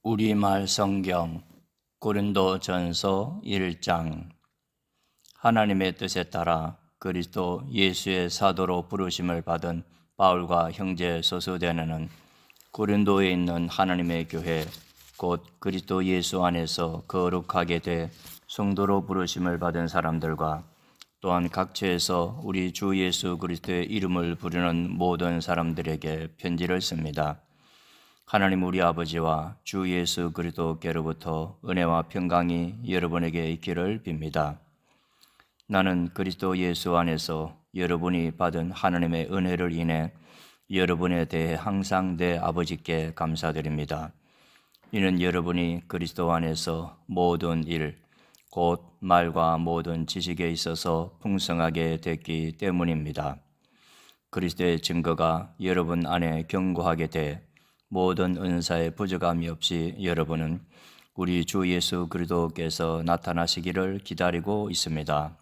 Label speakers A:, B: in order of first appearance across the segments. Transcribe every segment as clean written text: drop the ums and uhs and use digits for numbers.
A: 우리말 성경 고린도전서 1장. 하나님의 뜻에 따라 그리스도 예수의 사도로 부르심을 받은 바울과 형제 소수대는 고린도에 있는 하나님의 교회 곧 그리스도 예수 안에서 거룩하게 돼 성도로 부르심을 받은 사람들과 또한 각처에서 우리 주 예수 그리스도의 이름을 부르는 모든 사람들에게 편지를 씁니다. 하나님 우리 아버지와 주 예수 그리스도께로부터 은혜와 평강이 여러분에게 있기를 빕니다. 나는 그리스도 예수 안에서 여러분이 받은 하나님의 은혜를 인해 여러분에 대해 항상 내 아버지께 감사드립니다. 이는 여러분이 그리스도 안에서 모든 일, 곧 말과 모든 지식에 있어서 풍성하게 됐기 때문입니다. 그리스도의 증거가 여러분 안에 견고하게 돼 모든 은사의 부족함이 없이 여러분은 우리 주 예수 그리스도께서 나타나시기를 기다리고 있습니다.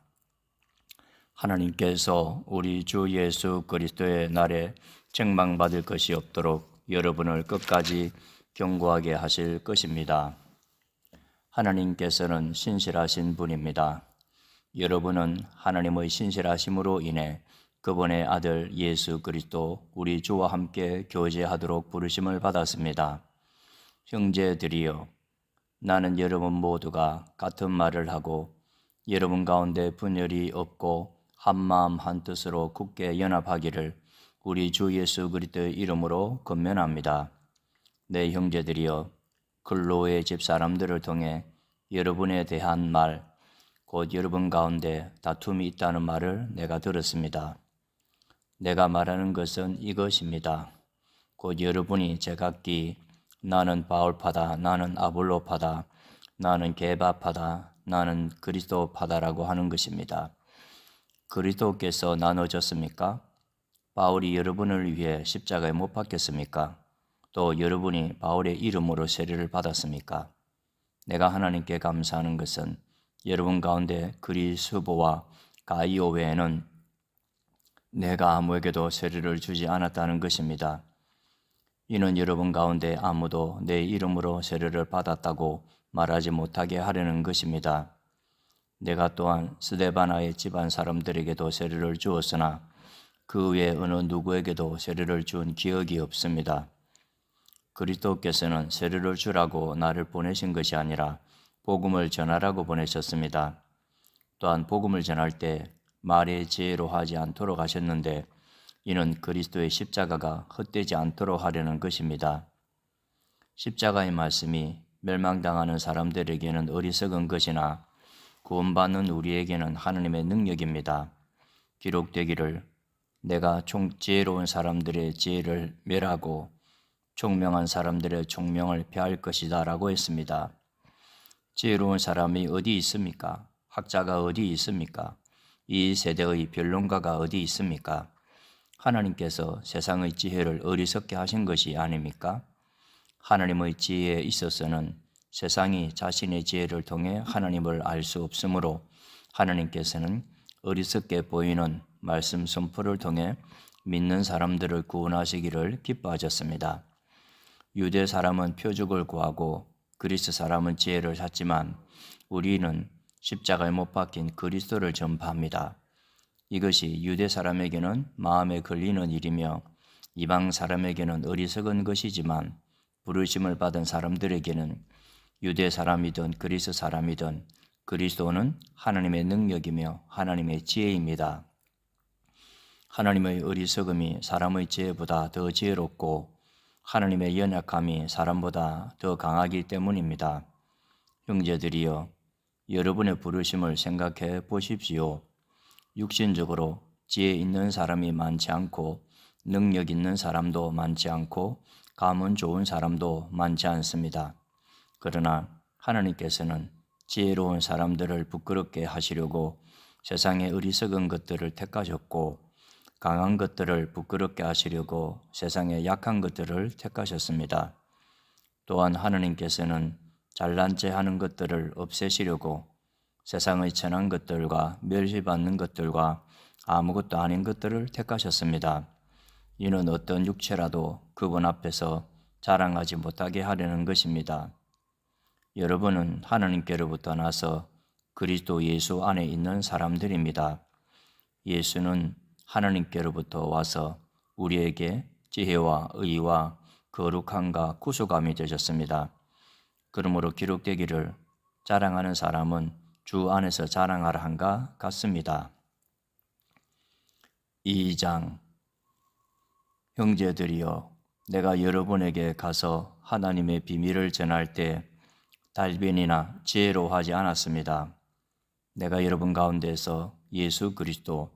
A: 하나님께서 우리 주 예수 그리스도의 날에 책망받을 것이 없도록 여러분을 끝까지 견고하게 하실 것입니다. 하나님께서는 신실하신 분입니다. 여러분은 하나님의 신실하심으로 인해 그분의 아들 예수 그리스도 우리 주와 함께 교제하도록 부르심을 받았습니다. 형제들이여, 나는 여러분 모두가 같은 말을 하고 여러분 가운데 분열이 없고 한마음 한뜻으로 굳게 연합하기를 우리 주 예수 그리스도의 이름으로 권면합니다. 내 형제들이여, 글로의 집사람들을 통해 여러분에 대한 말, 곧 여러분 가운데 다툼이 있다는 말을 내가 들었습니다. 내가 말하는 것은 이것입니다. 곧 여러분이 제각기 나는 바울파다, 나는 아볼로파다, 나는 게바파다, 나는 그리스도파다라고 하는 것입니다. 그리스도께서 나눠졌습니까? 바울이 여러분을 위해 십자가에 못 박혔습니까? 또 여러분이 바울의 이름으로 세례를 받았습니까? 내가 하나님께 감사하는 것은 여러분 가운데 그리스도와 가이오 외에는 내가 아무에게도 세례를 주지 않았다는 것입니다. 이는 여러분 가운데 아무도 내 이름으로 세례를 받았다고 말하지 못하게 하려는 것입니다. 내가 또한 스데바나의 집안 사람들에게도 세례를 주었으나 그 외 어느 누구에게도 세례를 준 기억이 없습니다. 그리스도께서는 세례를 주라고 나를 보내신 것이 아니라 복음을 전하라고 보내셨습니다. 또한 복음을 전할 때 말의 지혜로 하지 않도록 하셨는데 이는 그리스도의 십자가가 헛되지 않도록 하려는 것입니다. 십자가의 말씀이 멸망당하는 사람들에게는 어리석은 것이나 구원받는 우리에게는 하나님의 능력입니다. 기록되기를 내가 지혜로운 사람들의 지혜를 멸하고 총명한 사람들의 총명을 폐할 것이다 라고 했습니다. 지혜로운 사람이 어디 있습니까? 학자가 어디 있습니까? 이 세대의 변론가가 어디 있습니까? 하나님께서 세상의 지혜를 어리석게 하신 것이 아닙니까? 하나님의 지혜에 있어서는 세상이 자신의 지혜를 통해 하나님을 알 수 없으므로 하나님께서는 어리석게 보이는 말씀 선포를 통해 믿는 사람들을 구원하시기를 기뻐하셨습니다. 유대 사람은 표적을 구하고 그리스 사람은 지혜를 찾지만 우리는 십자가에 못 박힌 그리스도를 전파합니다. 이것이 유대 사람에게는 마음에 걸리는 일이며 이방 사람에게는 어리석은 것이지만 부르심을 받은 사람들에게는 유대 사람이든 그리스 사람이든 그리스도는 하나님의 능력이며 하나님의 지혜입니다. 하나님의 어리석음이 사람의 지혜보다 더 지혜롭고 하나님의 연약함이 사람보다 더 강하기 때문입니다. 형제들이여, 여러분의 부르심을 생각해 보십시오. 육신적으로 지혜 있는 사람이 많지 않고 능력 있는 사람도 많지 않고 감은 좋은 사람도 많지 않습니다. 그러나 하나님께서는 지혜로운 사람들을 부끄럽게 하시려고 세상의 어리석은 것들을 택하셨고 강한 것들을 부끄럽게 하시려고 세상의 약한 것들을 택하셨습니다. 또한 하나님께서는 잘난 체 하는 것들을 없애시려고 세상의 천한 것들과 멸시받는 것들과 아무것도 아닌 것들을 택하셨습니다. 이는 어떤 육체라도 그분 앞에서 자랑하지 못하게 하려는 것입니다. 여러분은 하나님께로부터 나서 그리스도 예수 안에 있는 사람들입니다. 예수는 하나님께로부터 와서 우리에게 지혜와 의와 거룩함과 구속함이 되셨습니다. 그러므로 기록되기를 자랑하는 사람은 주 안에서 자랑하라 한가 같습니다. 2장 형제들이여, 내가 여러분에게 가서 하나님의 비밀을 전할 때 달변이나 지혜로 하지 않았습니다. 내가 여러분 가운데서 예수 그리스도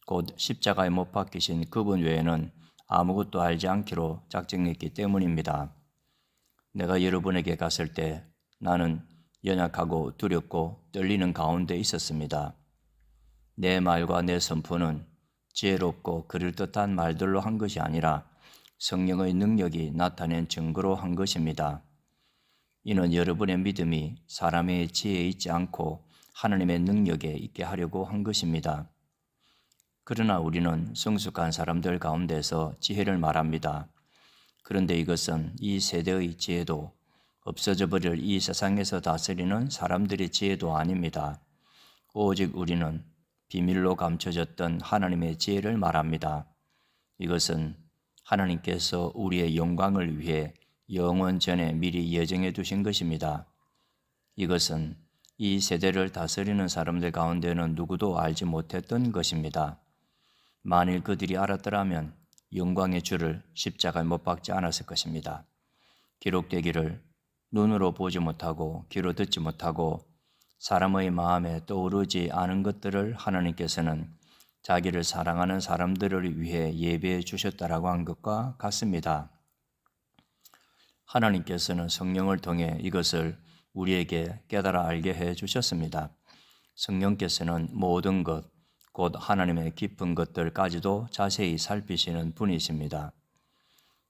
A: 곧 십자가에 못 박히신 그분 외에는 아무것도 알지 않기로 작정했기 때문입니다. 내가 여러분에게 갔을 때 나는 연약하고 두렵고 떨리는 가운데 있었습니다. 내 말과 내 선포는 지혜롭고 그럴듯한 말들로 한 것이 아니라 성령의 능력이 나타낸 증거로 한 것입니다. 이는 여러분의 믿음이 사람의 지혜에 있지 않고 하나님의 능력에 있게 하려고 한 것입니다. 그러나 우리는 성숙한 사람들 가운데서 지혜를 말합니다. 그런데 이것은 이 세대의 지혜도 없어져 버릴 이 세상에서 다스리는 사람들의 지혜도 아닙니다. 오직 우리는 비밀로 감춰졌던 하나님의 지혜를 말합니다. 이것은 하나님께서 우리의 영광을 위해 영원 전에 미리 예정해 두신 것입니다. 이것은 이 세대를 다스리는 사람들 가운데는 누구도 알지 못했던 것입니다. 만일 그들이 알았더라면 영광의 주를 십자가에 못 박지 않았을 것입니다. 기록되기를 눈으로 보지 못하고 귀로 듣지 못하고 사람의 마음에 떠오르지 않은 것들을 하나님께서는 자기를 사랑하는 사람들을 위해 예배해 주셨다라고 한 것과 같습니다. 하나님께서는 성령을 통해 이것을 우리에게 깨달아 알게 해 주셨습니다. 성령께서는 모든 것, 곧 하나님의 깊은 것들까지도 자세히 살피시는 분이십니다.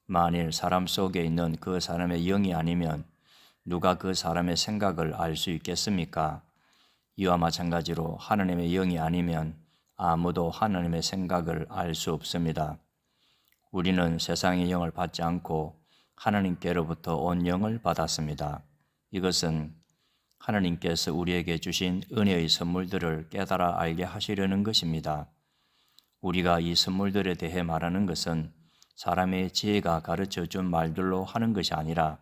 A: 만일 사람 속에 있는 그 사람의 영이 아니면 누가 그 사람의 생각을 알 수 있겠습니까? 이와 마찬가지로 하나님의 영이 아니면 아무도 하나님의 생각을 알 수 없습니다. 우리는 세상의 영을 받지 않고 하나님께로부터 온 영을 받았습니다. 이것은 하나님께서 우리에게 주신 은혜의 선물들을 깨달아 알게 하시려는 것입니다. 우리가 이 선물들에 대해 말하는 것은 사람의 지혜가 가르쳐 준 말들로 하는 것이 아니라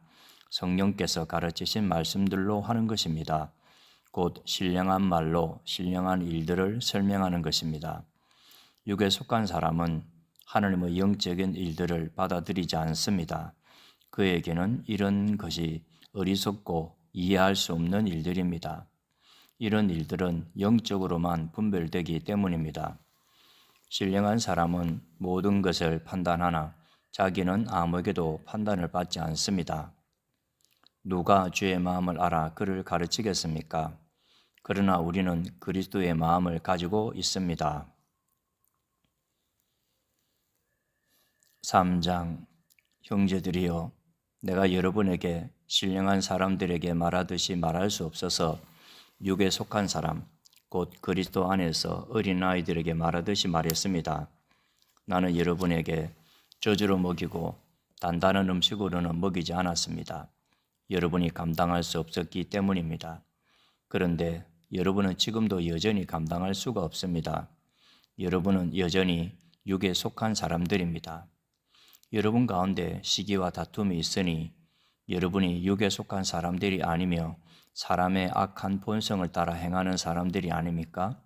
A: 성령께서 가르치신 말씀들로 하는 것입니다. 곧 신령한 말로 신령한 일들을 설명하는 것입니다. 육에 속한 사람은 하나님의 영적인 일들을 받아들이지 않습니다. 그에게는 이런 것이 어리석고 이해할 수 없는 일들입니다. 이런 일들은 영적으로만 분별되기 때문입니다. 신령한 사람은 모든 것을 판단하나 자기는 아무에게도 판단을 받지 않습니다. 누가 주의 마음을 알아 그를 가르치겠습니까? 그러나 우리는 그리스도의 마음을 가지고 있습니다. 3장 형제들이여, 내가 여러분에게 신령한 사람들에게 말하듯이 말할 수 없어서 육에 속한 사람, 곧 그리스도 안에서 어린아이들에게 말하듯이 말했습니다. 나는 여러분에게 저주로 먹이고 단단한 음식으로는 먹이지 않았습니다. 여러분이 감당할 수 없었기 때문입니다. 그런데 여러분은 지금도 여전히 감당할 수가 없습니다. 여러분은 여전히 육에 속한 사람들입니다. 여러분 가운데 시기와 다툼이 있으니 여러분이 육에 속한 사람들이 아니며 사람의 악한 본성을 따라 행하는 사람들이 아닙니까?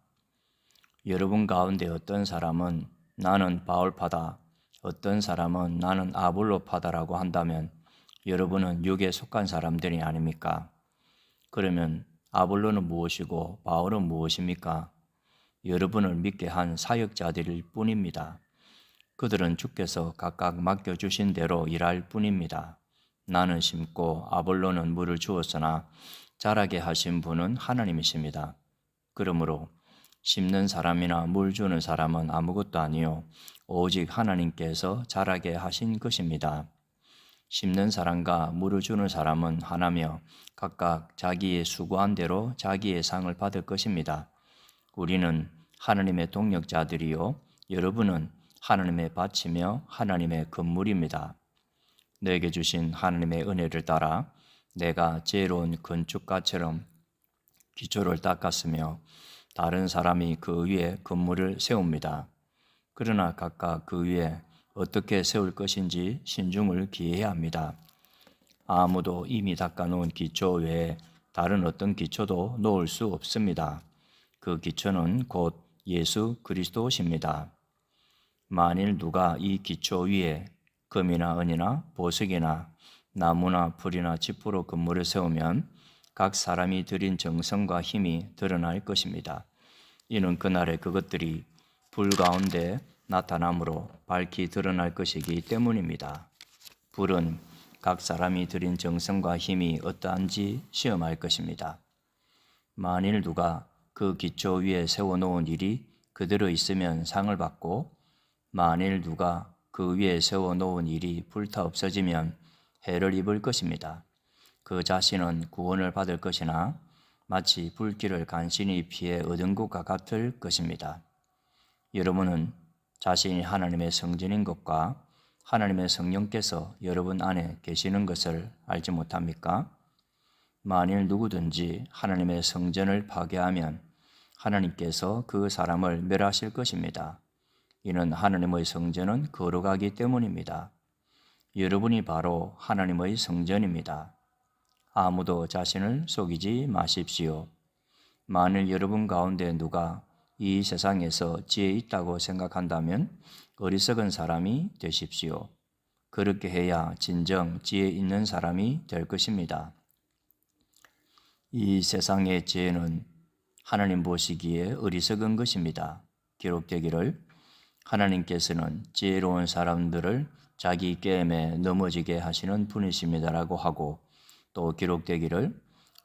A: 여러분 가운데 어떤 사람은 나는 바울파다, 어떤 사람은 나는 아볼로파다라고 한다면 여러분은 육에 속한 사람들이 아닙니까? 그러면 아볼로는 무엇이고 바울은 무엇입니까? 여러분을 믿게 한 사역자들일 뿐입니다. 그들은 주께서 각각 맡겨주신 대로 일할 뿐입니다. 나는 심고 아볼로는 물을 주었으나 자라게 하신 분은 하나님이십니다. 그러므로 심는 사람이나 물 주는 사람은 아무것도 아니요 오직 하나님께서 자라게 하신 것입니다. 심는 사람과 물을 주는 사람은 하나며 각각 자기의 수고한 대로 자기의 상을 받을 것입니다. 우리는 하나님의 동역자들이요 여러분은 하나님의 밭이며 하나님의 건물입니다. 내게 주신 하나님의 은혜를 따라 내가 지혜로운 건축가처럼 기초를 닦았으며 다른 사람이 그 위에 건물을 세웁니다. 그러나 각각 그 위에 어떻게 세울 것인지 신중을 기해야 합니다. 아무도 이미 닦아놓은 기초 외에 다른 어떤 기초도 놓을 수 없습니다. 그 기초는 곧 예수 그리스도십니다. 만일 누가 이 기초 위에 금이나 은이나 보석이나 나무나 풀이나 짚으로 건물을 세우면 각 사람이 들인 정성과 힘이 드러날 것입니다. 이는 그날에 그것들이 불 가운데 나타남으로 밝히 드러날 것이기 때문입니다. 불은 각 사람이 들인 정성과 힘이 어떠한지 시험할 것입니다. 만일 누가 그 기초 위에 세워놓은 일이 그대로 있으면 상을 받고, 만일 누가 그 위에 세워놓은 일이 불타 없어지면 해를 입을 것입니다. 그 자신은 구원을 받을 것이나 마치 불길을 간신히 피해 얻은 것과 같을 것입니다. 여러분은 자신이 하나님의 성전인 것과 하나님의 성령께서 여러분 안에 계시는 것을 알지 못합니까? 만일 누구든지 하나님의 성전을 파괴하면 하나님께서 그 사람을 멸하실 것입니다. 이는 하나님의 성전은 거룩하기 때문입니다. 여러분이 바로 하나님의 성전입니다. 아무도 자신을 속이지 마십시오. 만일 여러분 가운데 누가 이 세상에서 지혜 있다고 생각한다면 어리석은 사람이 되십시오. 그렇게 해야 진정 지혜 있는 사람이 될 것입니다. 이 세상의 지혜는 하나님 보시기에 어리석은 것입니다. 기록되기를 하나님께서는 지혜로운 사람들을 자기 게임에 넘어지게 하시는 분이십니다라고 하고, 또 기록되기를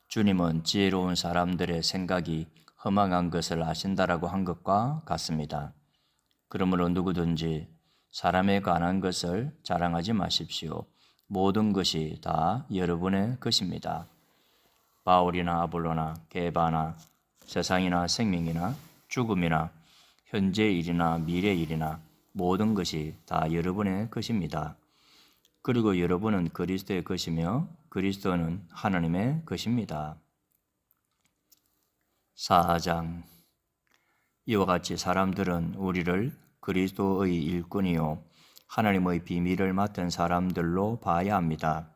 A: 주님은 지혜로운 사람들의 생각이 허망한 것을 아신다라고 한 것과 같습니다. 그러므로 누구든지 사람에 관한 것을 자랑하지 마십시오. 모든 것이 다 여러분의 것입니다. 바울이나 아볼로나 게바나 세상이나 생명이나 죽음이나 현재 일이나 미래 일이나 모든 것이 다 여러분의 것입니다. 그리고 여러분은 그리스도의 것이며 그리스도는 하나님의 것입니다. 4장. 이와 같이 사람들은 우리를 그리스도의 일꾼이요 하나님의 비밀을 맡은 사람들로 봐야 합니다.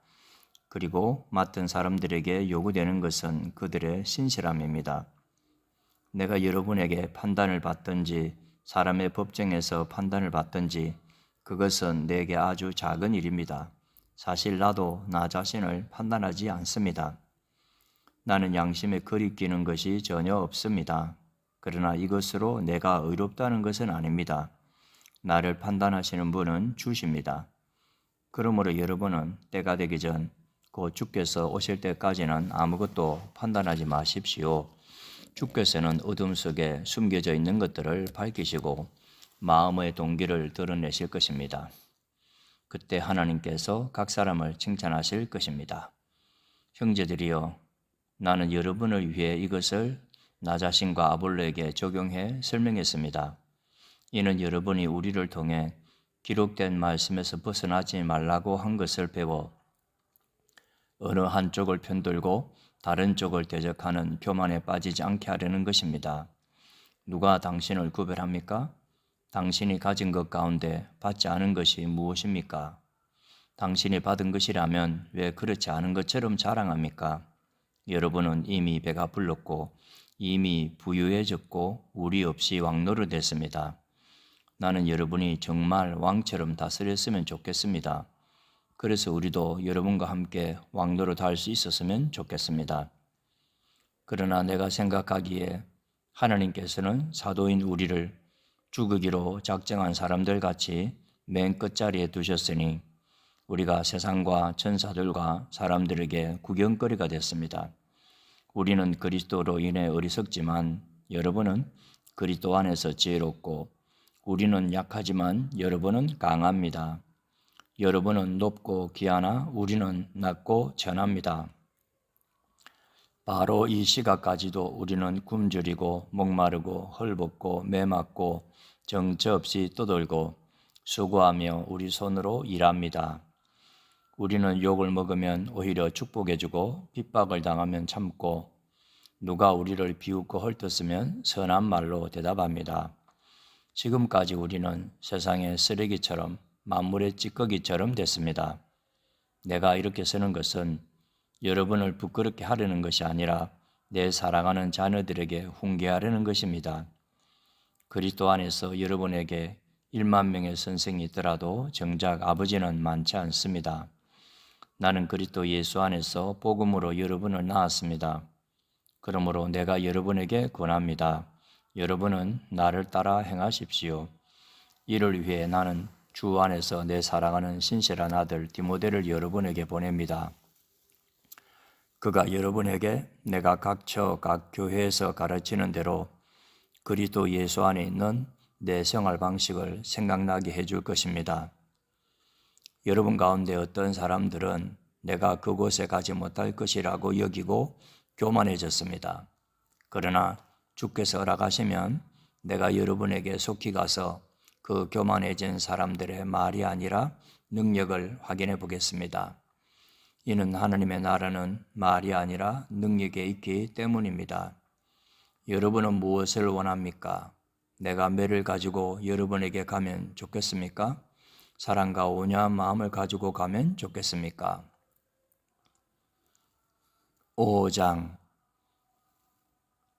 A: 그리고 맡은 사람들에게 요구되는 것은 그들의 신실함입니다. 내가 여러분에게 판단을 받든지 사람의 법정에서 판단을 받든지 그것은 내게 아주 작은 일입니다. 사실 나도 나 자신을 판단하지 않습니다. 나는 양심에 거리끼는 것이 전혀 없습니다. 그러나 이것으로 내가 의롭다는 것은 아닙니다. 나를 판단하시는 분은 주십니다. 그러므로 여러분은 때가 되기 전 곧 주께서 오실 때까지는 아무것도 판단하지 마십시오. 주께서는 어둠 속에 숨겨져 있는 것들을 밝히시고 마음의 동기를 드러내실 것입니다. 그때 하나님께서 각 사람을 칭찬하실 것입니다. 형제들이여, 나는 여러분을 위해 이것을 나 자신과 아볼로에게 적용해 설명했습니다. 이는 여러분이 우리를 통해 기록된 말씀에서 벗어나지 말라고 한 것을 배워 어느 한쪽을 편들고 다른 쪽을 대적하는 교만에 빠지지 않게 하려는 것입니다. 누가 당신을 구별합니까? 당신이 가진 것 가운데 받지 않은 것이 무엇입니까? 당신이 받은 것이라면 왜 그렇지 않은 것처럼 자랑합니까? 여러분은 이미 배가 불렀고 이미 부유해졌고 우리 없이 왕노릇했습니다. 나는 여러분이 정말 왕처럼 다스렸으면 좋겠습니다. 그래서 우리도 여러분과 함께 왕노릇 할 수 있었으면 좋겠습니다. 그러나 내가 생각하기에 하나님께서는 사도인 우리를 죽이기로 작정한 사람들 같이 맨 끝자리에 두셨으니 우리가 세상과 천사들과 사람들에게 구경거리가 됐습니다. 우리는 그리스도로 인해 어리석지만 여러분은 그리스도 안에서 지혜롭고, 우리는 약하지만 여러분은 강합니다. 여러분은 높고 귀하나 우리는 낮고 천합니다. 바로 이 시각까지도 우리는 굶주리고 목마르고 헐벗고 메맞고 정처 없이 떠돌고 수고하며 우리 손으로 일합니다. 우리는 욕을 먹으면 오히려 축복해주고 핍박을 당하면 참고 누가 우리를 비웃고 헐뜯으면 선한 말로 대답합니다. 지금까지 우리는 세상의 쓰레기처럼 만물의 찌꺼기처럼 됐습니다. 내가 이렇게 쓰는 것은 여러분을 부끄럽게 하려는 것이 아니라 내 사랑하는 자녀들에게 훈계하려는 것입니다. 그리스도 안에서 여러분에게 1만 명의 선생이 있더라도 정작 아버지는 많지 않습니다. 나는 그리스도 예수 안에서 복음으로 여러분을 낳았습니다. 그러므로 내가 여러분에게 권합니다. 여러분은 나를 따라 행하십시오. 이를 위해 나는 주 안에서 내 사랑하는 신실한 아들 디모데를 여러분에게 보냅니다. 그가 여러분에게 내가 각처 각 교회에서 가르치는 대로 그리스도 예수 안에 있는 내 생활 방식을 생각나게 해줄 것입니다. 여러분 가운데 어떤 사람들은 내가 그곳에 가지 못할 것이라고 여기고 교만해졌습니다. 그러나 주께서 허락하시면 내가 여러분에게 속히 가서 그 교만해진 사람들의 말이 아니라 능력을 확인해 보겠습니다. 이는 하나님의 나라는 말이 아니라 능력에 있기 때문입니다. 여러분은 무엇을 원합니까? 내가 매를 가지고 여러분에게 가면 좋겠습니까? 사랑과 온유한 마음을 가지고 가면 좋겠습니까? 5장.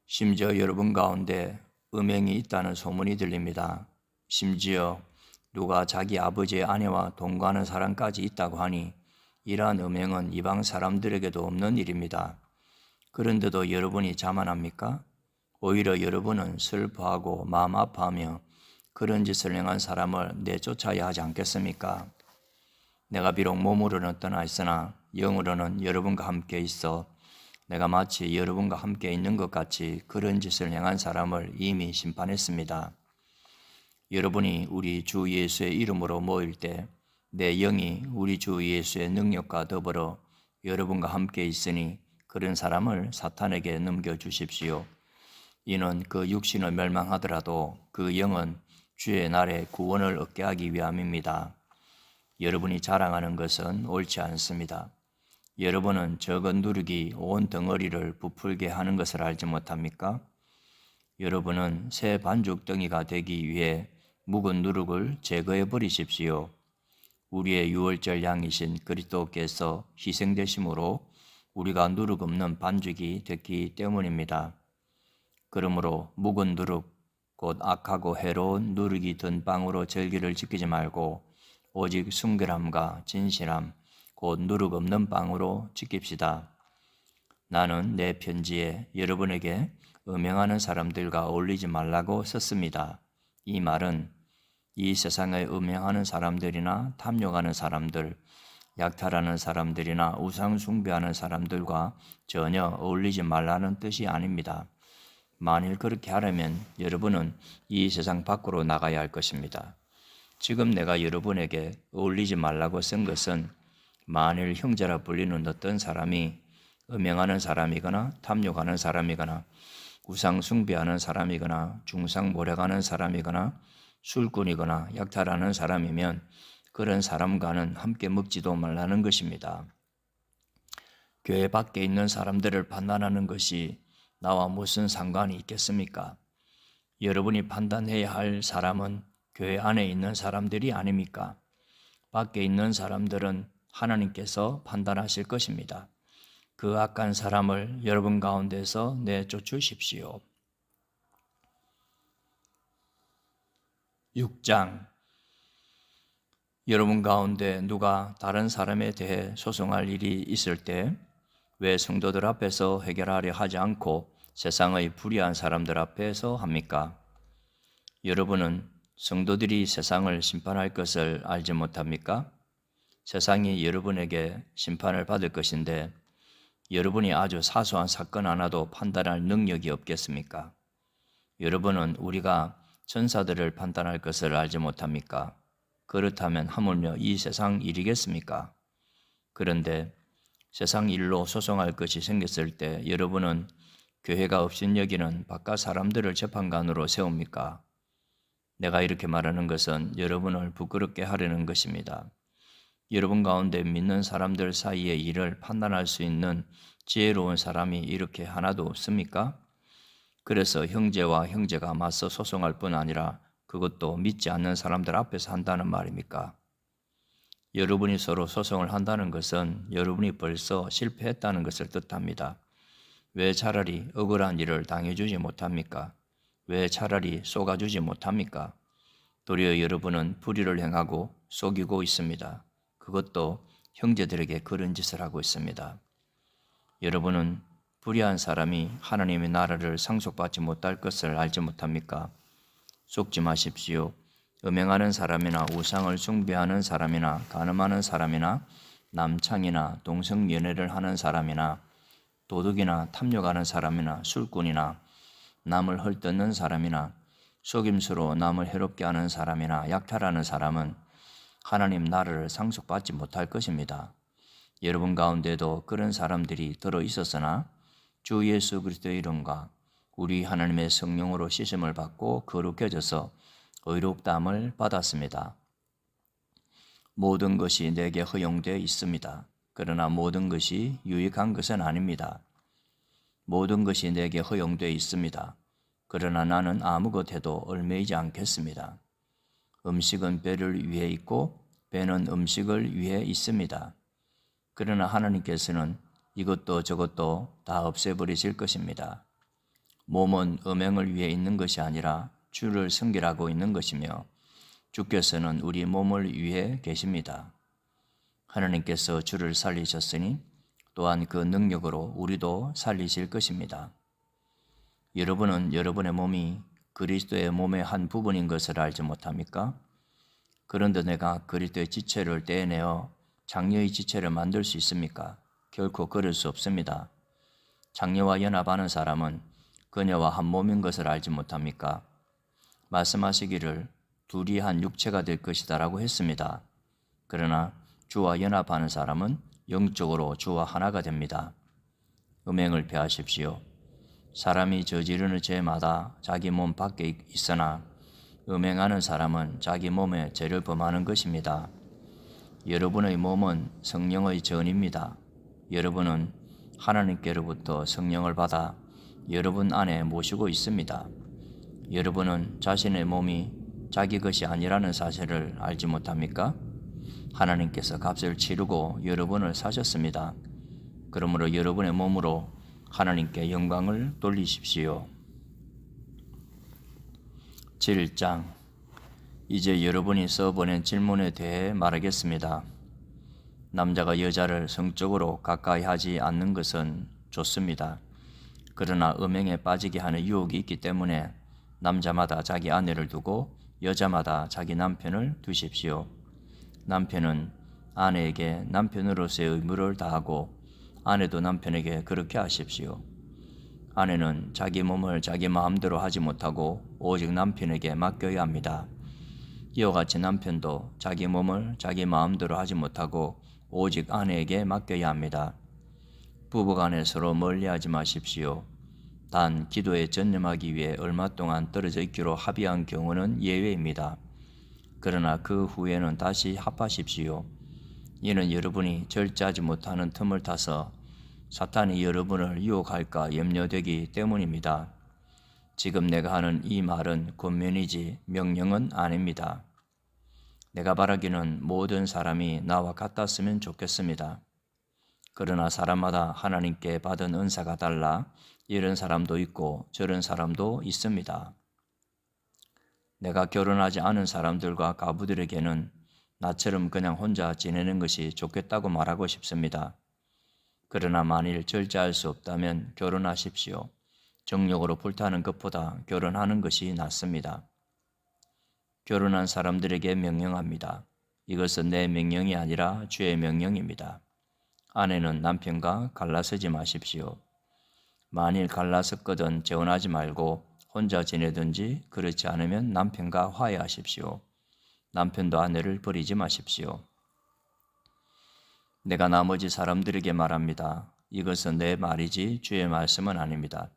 A: 심지어 여러분 가운데 음행이 있다는 소문이 들립니다. 심지어 누가 자기 아버지의 아내와 동거하는 사람까지 있다고 하니 이러한 음행은 이방 사람들에게도 없는 일입니다. 그런데도 여러분이 자만합니까? 오히려 여러분은 슬퍼하고 마음 아파하며 그런 짓을 행한 사람을 내쫓아야 하지 않겠습니까? 내가 비록 몸으로는 떠나 있으나 영으로는 여러분과 함께 있어 내가 마치 여러분과 함께 있는 것 같이 그런 짓을 행한 사람을 이미 심판했습니다. 여러분이 우리 주 예수의 이름으로 모일 때 내 영이 우리 주 예수의 능력과 더불어 여러분과 함께 있으니 그런 사람을 사탄에게 넘겨주십시오. 이는 그 육신을 멸망하더라도 그 영은 주의 날에 구원을 얻게 하기 위함입니다. 여러분이 자랑하는 것은 옳지 않습니다. 여러분은 적은 누룩이 온 덩어리를 부풀게 하는 것을 알지 못합니까? 여러분은 새 반죽덩이가 되기 위해 묵은 누룩을 제거해 버리십시오. 우리의 유월절 양이신 그리스도께서 희생되심으로 우리가 누룩 없는 반죽이 됐기 때문입니다. 그러므로 묵은 누룩, 곧 악하고 해로운 누룩이 든 빵으로 절기를 지키지 말고 오직 순결함과 진실함, 곧 누룩 없는 빵으로 지킵시다. 나는 내 편지에 여러분에게 음행하는 사람들과 어울리지 말라고 썼습니다. 이 말은 이 세상에 음행하는 사람들이나 탐욕하는 사람들, 약탈하는 사람들이나 우상 숭배하는 사람들과 전혀 어울리지 말라는 뜻이 아닙니다. 만일 그렇게 하려면 여러분은 이 세상 밖으로 나가야 할 것입니다. 지금 내가 여러분에게 어울리지 말라고 쓴 것은 만일 형제라 불리는 어떤 사람이 음행하는 사람이거나 탐욕하는 사람이거나 우상 숭배하는 사람이거나 중상모략하는 사람이거나 술꾼이거나 약탈하는 사람이면 그런 사람과는 함께 먹지도 말라는 것입니다. 교회 밖에 있는 사람들을 판단하는 것이 나와 무슨 상관이 있겠습니까? 여러분이 판단해야 할 사람은 교회 안에 있는 사람들이 아닙니까? 밖에 있는 사람들은 하나님께서 판단하실 것입니다. 그 악한 사람을 여러분 가운데서 내쫓으십시오. 6장. 여러분 가운데 누가 다른 사람에 대해 소송할 일이 있을 때 왜 성도들 앞에서 해결하려 하지 않고 세상의 불의한 사람들 앞에서 합니까? 여러분은 성도들이 세상을 심판할 것을 알지 못합니까? 세상이 여러분에게 심판을 받을 것인데 여러분이 아주 사소한 사건 하나도 판단할 능력이 없겠습니까? 여러분은 우리가 천사들을 판단할 것을 알지 못합니까? 그렇다면 하물며 이 세상 일이겠습니까? 그런데 세상 일로 소송할 것이 생겼을 때 여러분은 교회가 없인 여기는 바깥 사람들을 재판관으로 세웁니까? 내가 이렇게 말하는 것은 여러분을 부끄럽게 하려는 것입니다. 여러분 가운데 믿는 사람들 사이의 일을 판단할 수 있는 지혜로운 사람이 이렇게 하나도 없습니까? 그래서 형제와 형제가 맞서 소송할 뿐 아니라 그것도 믿지 않는 사람들 앞에서 한다는 말입니까? 여러분이 서로 소송을 한다는 것은 여러분이 벌써 실패했다는 것을 뜻합니다. 왜 차라리 억울한 일을 당해주지 못합니까? 왜 차라리 쏘가주지 못합니까? 도리어 여러분은 불의를 행하고 속이고 있습니다. 그것도 형제들에게 그런 짓을 하고 있습니다. 여러분은 불의한 사람이 하나님의 나라를 상속받지 못할 것을 알지 못합니까? 속지 마십시오. 음행하는 사람이나 우상을 숭배하는 사람이나 간음하는 사람이나 남창이나 동성연애를 하는 사람이나 도둑이나 탐욕하는 사람이나 술꾼이나 남을 헐뜯는 사람이나 속임수로 남을 해롭게 하는 사람이나 약탈하는 사람은 하나님 나라를 상속받지 못할 것입니다. 여러분 가운데도 그런 사람들이 들어 있었으나 주 예수 그리스도의 이름과 우리 하나님의 성령으로 씻음을 받고 거룩해져서 의롭다함을 받았습니다. 모든 것이 내게 허용되어 있습니다. 그러나 모든 것이 유익한 것은 아닙니다. 모든 것이 내게 허용되어 있습니다. 그러나 나는 아무것 해도 얽매이지 않겠습니다. 음식은 배를 위해 있고 배는 음식을 위해 있습니다. 그러나 하나님께서는 이것도 저것도 다 없애버리실 것입니다. 몸은 음행을 위해 있는 것이 아니라 주를 섬기라고 있는 것이며 주께서는 우리 몸을 위해 계십니다. 하나님께서 주를 살리셨으니 또한 그 능력으로 우리도 살리실 것입니다. 여러분은 여러분의 몸이 그리스도의 몸의 한 부분인 것을 알지 못합니까? 그런데 내가 그리스도의 지체를 떼내어 장녀의 지체를 만들 수 있습니까? 결코 그럴 수 없습니다. 장녀와 연합하는 사람은 그녀와 한 몸인 것을 알지 못합니까? 말씀하시기를 둘이 한 육체가 될 것이다라고 했습니다. 그러나 주와 연합하는 사람은 영적으로 주와 하나가 됩니다. 음행을 피하십시오. 사람이 저지르는 죄마다 자기 몸 밖에 있으나 음행하는 사람은 자기 몸에 죄를 범하는 것입니다. 여러분의 몸은 성령의 전입니다. 여러분은 하나님께로부터 성령을 받아 여러분 안에 모시고 있습니다. 여러분은 자신의 몸이 자기 것이 아니라는 사실을 알지 못합니까? 하나님께서 값을 치르고 여러분을 사셨습니다. 그러므로 여러분의 몸으로 하나님께 영광을 돌리십시오. 7장. 이제 여러분이 써보낸 질문에 대해 말하겠습니다. 남자가 여자를 성적으로 가까이 하지 않는 것은 좋습니다. 그러나 음행에 빠지게 하는 유혹이 있기 때문에 남자마다 자기 아내를 두고 여자마다 자기 남편을 두십시오. 남편은 아내에게 남편으로서의 의무를 다하고 아내도 남편에게 그렇게 하십시오. 아내는 자기 몸을 자기 마음대로 하지 못하고 오직 남편에게 맡겨야 합니다. 이와 같이 남편도 자기 몸을 자기 마음대로 하지 못하고 오직 아내에게 맡겨야 합니다. 부부간에 서로 멀리하지 마십시오. 단 기도에 전념하기 위해 얼마 동안 떨어져 있기로 합의한 경우는 예외입니다. 그러나 그 후에는 다시 합하십시오. 이는 여러분이 절제하지 못하는 틈을 타서 사탄이 여러분을 유혹할까 염려되기 때문입니다. 지금 내가 하는 이 말은 권면이지 명령은 아닙니다. 내가 바라기는 모든 사람이 나와 같았으면 좋겠습니다. 그러나 사람마다 하나님께 받은 은사가 달라 이런 사람도 있고 저런 사람도 있습니다. 내가 결혼하지 않은 사람들과 가부들에게는 나처럼 그냥 혼자 지내는 것이 좋겠다고 말하고 싶습니다. 그러나 만일 절제할 수 없다면 결혼하십시오. 정욕으로 불타는 것보다 결혼하는 것이 낫습니다. 결혼한 사람들에게 명령합니다. 이것은 내 명령이 아니라 주의 명령입니다. 아내는 남편과 갈라서지 마십시오. 만일 갈라섰거든 재혼하지 말고 혼자 지내든지 그렇지 않으면 남편과 화해하십시오. 남편도 아내를 버리지 마십시오. 내가 나머지 사람들에게 말합니다. 이것은 내 말이지 주의 말씀은 아닙니다.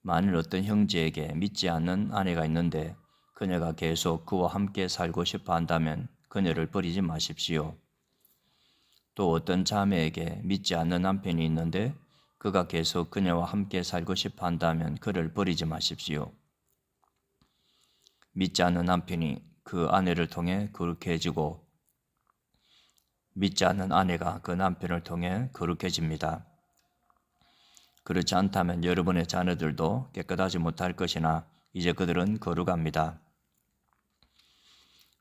A: 만일 어떤 형제에게 믿지 않는 아내가 있는데 그녀가 계속 그와 함께 살고 싶어 한다면 그녀를 버리지 마십시오. 또 어떤 자매에게 믿지 않는 남편이 있는데 그가 계속 그녀와 함께 살고 싶어 한다면 그를 버리지 마십시오. 믿지 않는 남편이 그 아내를 통해 거룩해지고 믿지 않는 아내가 그 남편을 통해 거룩해집니다. 그렇지 않다면 여러분의 자녀들도 깨끗하지 못할 것이나 이제 그들은 거룩합니다.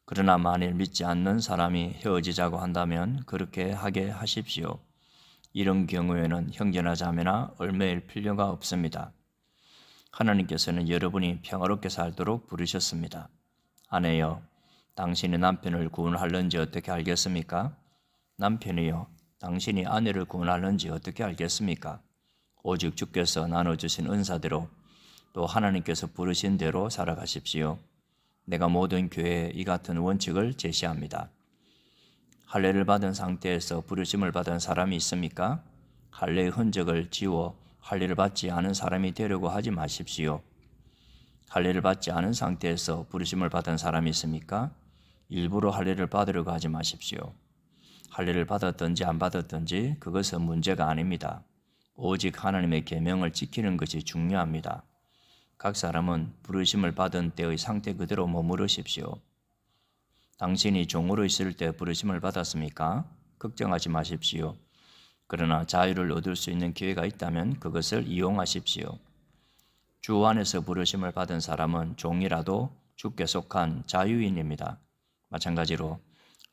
A: 그러나 만일 믿지 않는 사람이 헤어지자고 한다면 그렇게 하게 하십시오. 이런 경우에는 형제나 자매나 얼매일 필요가 없습니다. 하나님께서는 여러분이 평화롭게 살도록 부르셨습니다. 아내여, 당신이 남편을 구원하려는지 어떻게 알겠습니까? 남편이여, 당신이 아내를 구원하려는지 어떻게 알겠습니까? 오직 주께서 나눠주신 은사대로 또 하나님께서 부르신 대로 살아가십시오. 내가 모든 교회에 이 같은 원칙을 제시합니다. 할례를 받은 상태에서 부르심을 받은 사람이 있습니까? 할례의 흔적을 지워 할례를 받지 않은 사람이 되려고 하지 마십시오. 할례를 받지 않은 상태에서 부르심을 받은 사람이 있습니까? 일부러 할례를 받으려고 하지 마십시오. 할례를 받았든지 안 받았든지 그것은 문제가 아닙니다. 오직 하나님의 계명을 지키는 것이 중요합니다. 각 사람은 부르심을 받은 때의 상태 그대로 머무르십시오. 당신이 종으로 있을 때 부르심을 받았습니까? 걱정하지 마십시오. 그러나 자유를 얻을 수 있는 기회가 있다면 그것을 이용하십시오. 주 안에서 부르심을 받은 사람은 종이라도 주께 속한 자유인입니다. 마찬가지로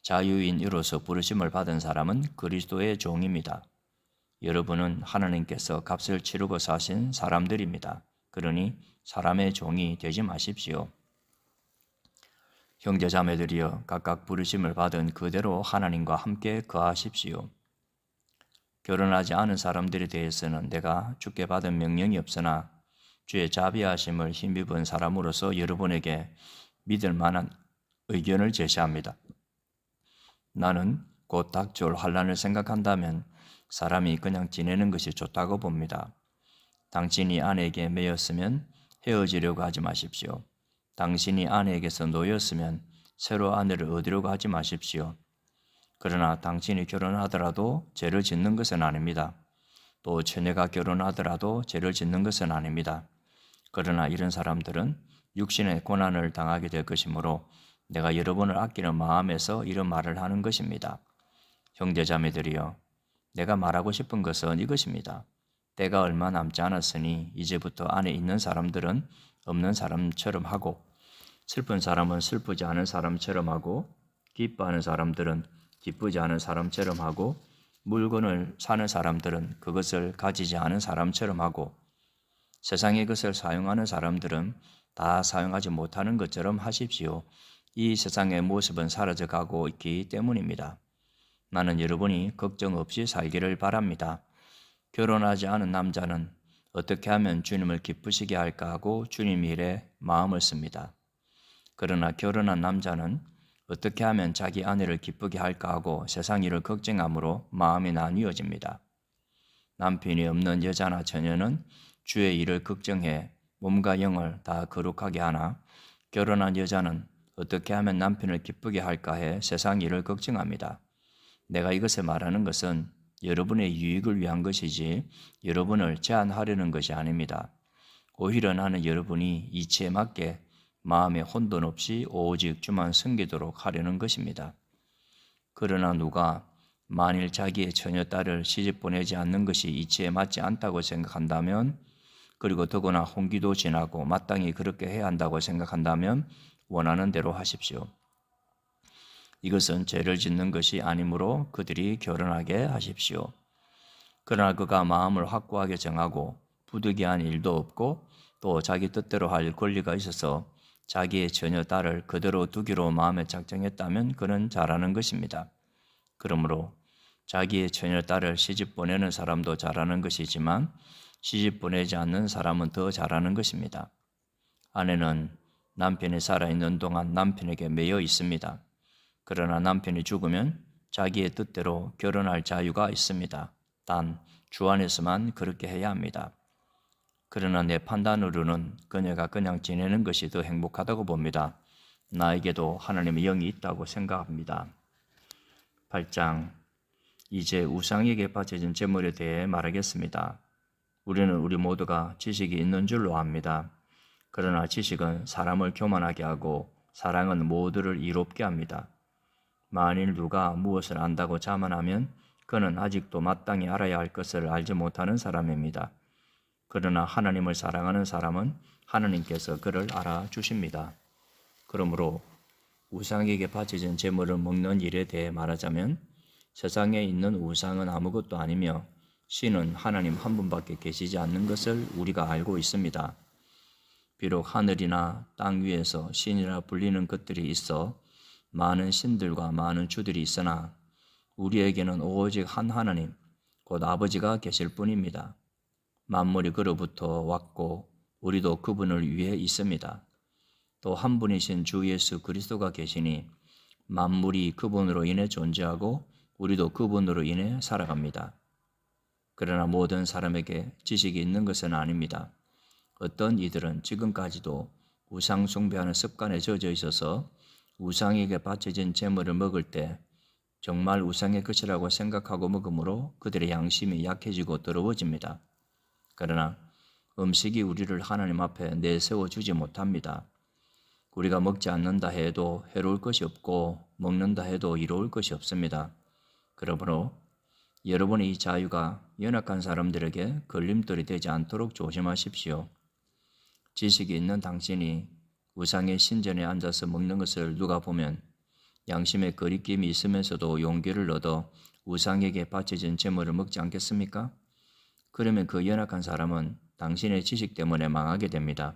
A: 자유인으로서 부르심을 받은 사람은 그리스도의 종입니다. 여러분은 하나님께서 값을 치르고 사신 사람들입니다. 그러니 사람의 종이 되지 마십시오. 형제자매들이여 각각 부르심을 받은 그대로 하나님과 함께 거하십시오. 결혼하지 않은 사람들에 대해서는 내가 주께 받은 명령이 없으나 주의 자비하심을 힘입은 사람으로서 여러분에게 믿을 만한 의견을 제시합니다. 나는 곧 닥쳐올 환난을 생각한다면 사람이 그냥 지내는 것이 좋다고 봅니다. 당신이 아내에게 매였으면 헤어지려고 하지 마십시오. 당신이 아내에게서 놓였으면 새로 아내를 얻으려고 하지 마십시오. 그러나 당신이 결혼하더라도 죄를 짓는 것은 아닙니다. 또 처녀가 결혼하더라도 죄를 짓는 것은 아닙니다. 그러나 이런 사람들은 육신의 고난을 당하게 될 것이므로 내가 여러분을 아끼는 마음에서 이런 말을 하는 것입니다. 형제자매들이여, 내가 말하고 싶은 것은 이것입니다. 때가 얼마 남지 않았으니 이제부터 안에 있는 사람들은 없는 사람처럼 하고 슬픈 사람은 슬프지 않은 사람처럼 하고 기뻐하는 사람들은 기쁘지 않은 사람처럼 하고 물건을 사는 사람들은 그것을 가지지 않은 사람처럼 하고 세상의 것을 사용하는 사람들은 다 사용하지 못하는 것처럼 하십시오. 이 세상의 모습은 사라져가고 있기 때문입니다. 나는 여러분이 걱정 없이 살기를 바랍니다. 결혼하지 않은 남자는 어떻게 하면 주님을 기쁘시게 할까 하고 주님 일에 마음을 씁니다. 그러나 결혼한 남자는 어떻게 하면 자기 아내를 기쁘게 할까 하고 세상 일을 걱정함으로 마음이 나뉘어집니다. 남편이 없는 여자나 처녀는 주의 일을 걱정해 몸과 영을 다 거룩하게 하나 결혼한 여자는 어떻게 하면 남편을 기쁘게 할까 해 세상 일을 걱정합니다. 내가 이것을 말하는 것은 여러분의 유익을 위한 것이지 여러분을 제한하려는 것이 아닙니다. 오히려 나는 여러분이 이치에 맞게 마음에 혼돈 없이 오직 주만 섬기도록 하려는 것입니다. 그러나 누가 만일 자기의 처녀 딸을 시집 보내지 않는 것이 이치에 맞지 않다고 생각한다면 그리고 더구나 홍기도 지나고 마땅히 그렇게 해야 한다고 생각한다면 원하는 대로 하십시오. 이것은 죄를 짓는 것이 아니므로 그들이 결혼하게 하십시오. 그러나 그가 마음을 확고하게 정하고 부득이한 일도 없고 또 자기 뜻대로 할 권리가 있어서 자기의 처녀 딸을 그대로 두기로 마음에 작정했다면 그는 잘하는 것입니다. 그러므로 자기의 처녀 딸을 시집 보내는 사람도 잘하는 것이지만 시집 보내지 않는 사람은 더 잘하는 것입니다. 아내는 남편이 살아있는 동안 남편에게 매여 있습니다. 그러나 남편이 죽으면 자기의 뜻대로 결혼할 자유가 있습니다. 단 주 안에서만 그렇게 해야 합니다. 그러나 내 판단으로는 그녀가 그냥 지내는 것이 더 행복하다고 봅니다. 나에게도 하나님의 영이 있다고 생각합니다. 8장 이제 우상에게 바쳐진 제물에 대해 말하겠습니다. 우리는 우리 모두가 지식이 있는 줄로 압니다. 그러나 지식은 사람을 교만하게 하고 사랑은 모두를 이롭게 합니다. 만일 누가 무엇을 안다고 자만하면 그는 아직도 마땅히 알아야 할 것을 알지 못하는 사람입니다. 그러나 하나님을 사랑하는 사람은 하나님께서 그를 알아주십니다. 그러므로 우상에게 바쳐진 제물을 먹는 일에 대해 말하자면 세상에 있는 우상은 아무것도 아니며 신은 하나님 한 분밖에 계시지 않는 것을 우리가 알고 있습니다. 비록 하늘이나 땅 위에서 신이라 불리는 것들이 있어 많은 신들과 많은 주들이 있으나 우리에게는 오직 한 하나님, 곧 아버지가 계실 뿐입니다. 만물이 그로부터 왔고 우리도 그분을 위해 있습니다. 또 한 분이신 주 예수 그리스도가 계시니 만물이 그분으로 인해 존재하고 우리도 그분으로 인해 살아갑니다. 그러나 모든 사람에게 지식이 있는 것은 아닙니다. 어떤 이들은 지금까지도 우상 숭배하는 습관에 젖어 있어서 우상에게 바쳐진 제물을 먹을 때 정말 우상의 것이라고 생각하고 먹으므로 그들의 양심이 약해지고 더러워집니다. 그러나 음식이 우리를 하나님 앞에 내세워 주지 못합니다. 우리가 먹지 않는다 해도 해로울 것이 없고 먹는다 해도 이로울 것이 없습니다. 그러므로 여러분의 이 자유가 연약한 사람들에게 걸림돌이 되지 않도록 조심하십시오. 지식이 있는 당신이 우상의 신전에 앉아서 먹는 것을 누가 보면 양심의 거리낌이 있으면서도 용기를 얻어 우상에게 바쳐진 제물을 먹지 않겠습니까? 그러면 그 연약한 사람은 당신의 지식 때문에 망하게 됩니다.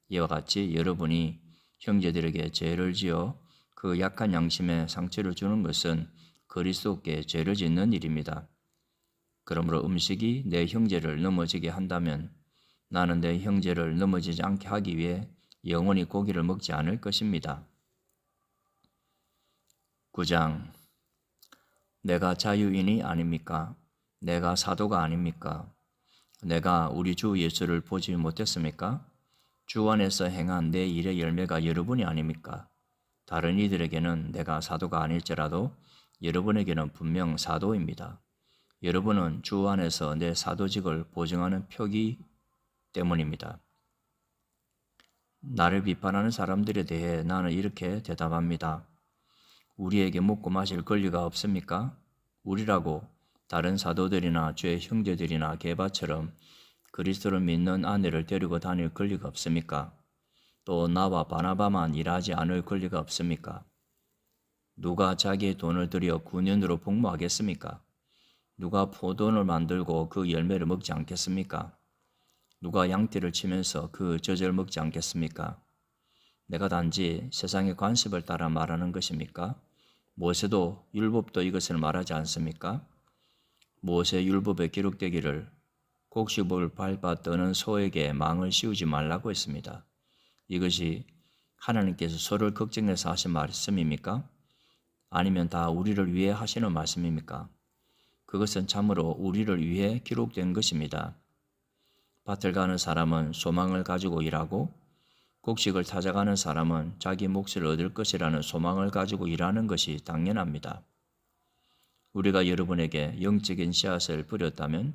A: 이와 같이 여러분이 형제들에게 죄를 지어 그 약한 양심에 상처를 주는 것은 그리스도께 죄를 짓는 일입니다. 그러므로 음식이 내 형제를 넘어지게 한다면 나는 내 형제를 넘어지지 않게 하기 위해 영원히 고기를 먹지 않을 것입니다. 9장. 내가 자유인이 아닙니까? 내가 사도가 아닙니까? 내가 우리 주 예수를 보지 못했습니까? 주 안에서 행한 내 일의 열매가 여러분이 아닙니까? 다른 이들에게는 내가 사도가 아닐지라도 여러분에게는 분명 사도입니다. 여러분은 주 안에서 내 사도직을 보증하는 표기 때문입니다. 나를 비판하는 사람들에 대해 나는 이렇게 대답합니다. 우리에게 먹고 마실 권리가 없습니까? 우리라고 다른 사도들이나 죄 형제들이나 게바처럼 그리스도를 믿는 아내를 데리고 다닐 권리가 없습니까? 또 나와 바나바만 일하지 않을 권리가 없습니까? 누가 자기의 돈을 들여 군인으로 복무하겠습니까? 누가 포도원을 만들고 그 열매를 먹지 않겠습니까? 누가 양떼를 치면서 그 젖을 먹지 않겠습니까? 내가 단지 세상의 관습을 따라 말하는 것입니까? 모세도 율법도 이것을 말하지 않습니까? 모세 율법에 기록되기를 곡식을 밟아 떠는 소에게 망을 씌우지 말라고 했습니다. 이것이 하나님께서 소를 걱정해서 하신 말씀입니까? 아니면 다 우리를 위해 하시는 말씀입니까? 그것은 참으로 우리를 위해 기록된 것입니다. 밭을 가는 사람은 소망을 가지고 일하고 곡식을 찾아가는 사람은 자기 몫을 얻을 것이라는 소망을 가지고 일하는 것이 당연합니다. 우리가 여러분에게 영적인 씨앗을 뿌렸다면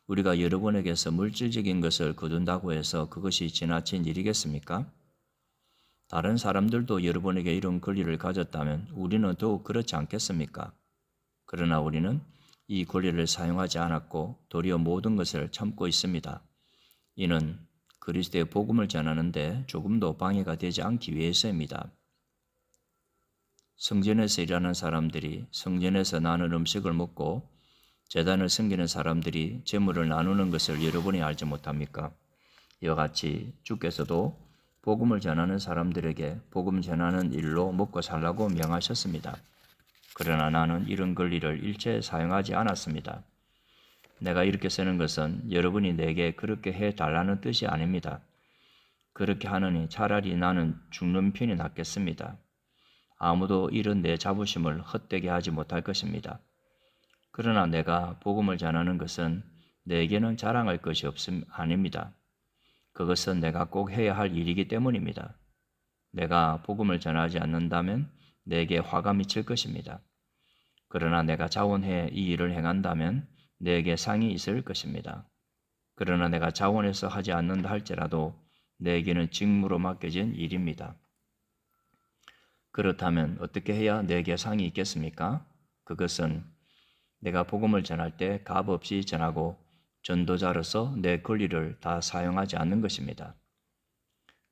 A: 우리가 여러분에게서 물질적인 것을 거둔다고 해서 그것이 지나친 일이겠습니까? 다른 사람들도 여러분에게 이런 권리를 가졌다면 우리는 더욱 그렇지 않겠습니까? 그러나 우리는 이 권리를 사용하지 않았고 도리어 모든 것을 참고 있습니다. 이는 그리스도의 복음을 전하는데 조금도 방해가 되지 않기 위해서입니다. 성전에서 일하는 사람들이 성전에서 나눈 음식을 먹고 제단을 섬기는 사람들이 제물을 나누는 것을 여러분이 알지 못합니까? 이와 같이 주께서도 복음을 전하는 사람들에게 복음 전하는 일로 먹고 살라고 명하셨습니다. 그러나 나는 이런 권리를 일체 사용하지 않았습니다. 내가 이렇게 쓰는 것은 여러분이 내게 그렇게 해달라는 뜻이 아닙니다. 그렇게 하느니 차라리 나는 죽는 편이 낫겠습니다. 아무도 이런 내 자부심을 헛되게 하지 못할 것입니다. 그러나 내가 복음을 전하는 것은 내게는 자랑할 것이 아닙니다. 그것은 내가 꼭 해야 할 일이기 때문입니다. 내가 복음을 전하지 않는다면 내게 화가 미칠 것입니다. 그러나 내가 자원해 이 일을 행한다면 내게 상이 있을 것입니다. 그러나 내가 자원해서 하지 않는다 할지라도 내게는 직무로 맡겨진 일입니다. 그렇다면 어떻게 해야 내게 상이 있겠습니까? 그것은 내가 복음을 전할 때 값없이 전하고 전도자로서 내 권리를 다 사용하지 않는 것입니다.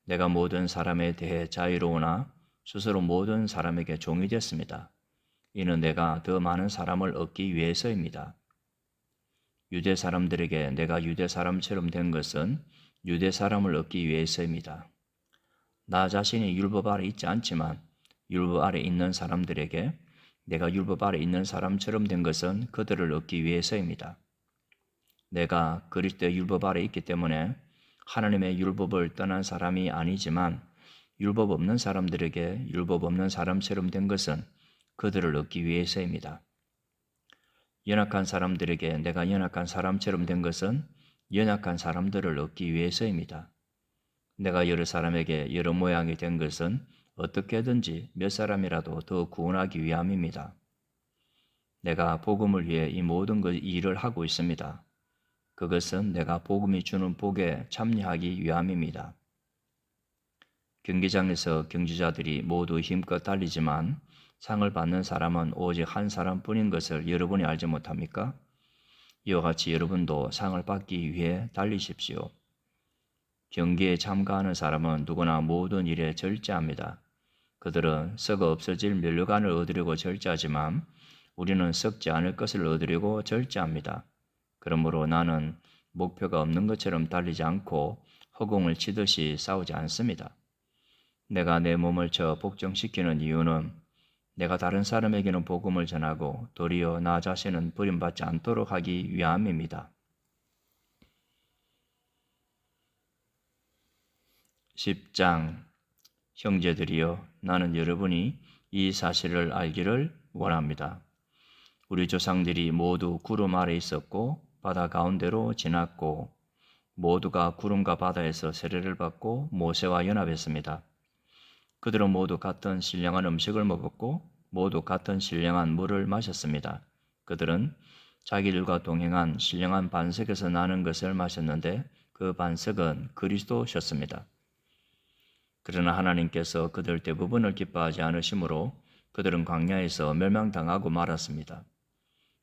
A: 내가 모든 사람에 대해 자유로우나 스스로 모든 사람에게 종이 됐습니다. 이는 내가 더 많은 사람을 얻기 위해서입니다. 유대 사람들에게 내가 유대 사람처럼 된 것은 유대 사람을 얻기 위해서입니다. 나 자신이 율법 아래 있지 않지만 율법 아래 있는 사람들에게 내가 율법 아래 있는 사람처럼 된 것은 그들을 얻기 위해서입니다. 내가 그리스도의 율법 아래 있기 때문에 하나님의 율법을 떠난 사람이 아니지만 율법 없는 사람들에게 율법 없는 사람처럼 된 것은 그들을 얻기 위해서입니다. 연약한 사람들에게 내가 연약한 사람처럼 된 것은 연약한 사람들을 얻기 위해서입니다. 내가 여러 사람에게 여러 모양이 된 것은 어떻게든지 몇 사람이라도 더 구원하기 위함입니다. 내가 복음을 위해 이 모든 일을 하고 있습니다. 그것은 내가 복음이 주는 복에 참여하기 위함입니다. 경기장에서 경주자들이 모두 힘껏 달리지만 상을 받는 사람은 오직 한 사람뿐인 것을 여러분이 알지 못합니까? 이와 같이 여러분도 상을 받기 위해 달리십시오. 경기에 참가하는 사람은 누구나 모든 일에 절제합니다. 그들은 썩어 없어질 면류관을 얻으려고 절제하지만 우리는 썩지 않을 것을 얻으려고 절제합니다. 그러므로 나는 목표가 없는 것처럼 달리지 않고 허공을 치듯이 싸우지 않습니다. 내가 내 몸을 쳐 복종시키는 이유는 내가 다른 사람에게는 복음을 전하고 도리어 나 자신은 버림받지 않도록 하기 위함입니다. 10장 형제들이여 나는 여러분이 이 사실을 알기를 원합니다. 우리 조상들이 모두 구름 아래 있었고 바다 가운데로 지났고 모두가 구름과 바다에서 세례를 받고 모세와 연합했습니다. 그들은 모두 같은 신령한 음식을 먹었고 모두 같은 신령한 물을 마셨습니다. 그들은 자기들과 동행한 신령한 반석에서 나는 것을 마셨는데 그 반석은 그리스도셨습니다. 그러나 하나님께서 그들 대부분을 기뻐하지 않으시므로 그들은 광야에서 멸망당하고 말았습니다.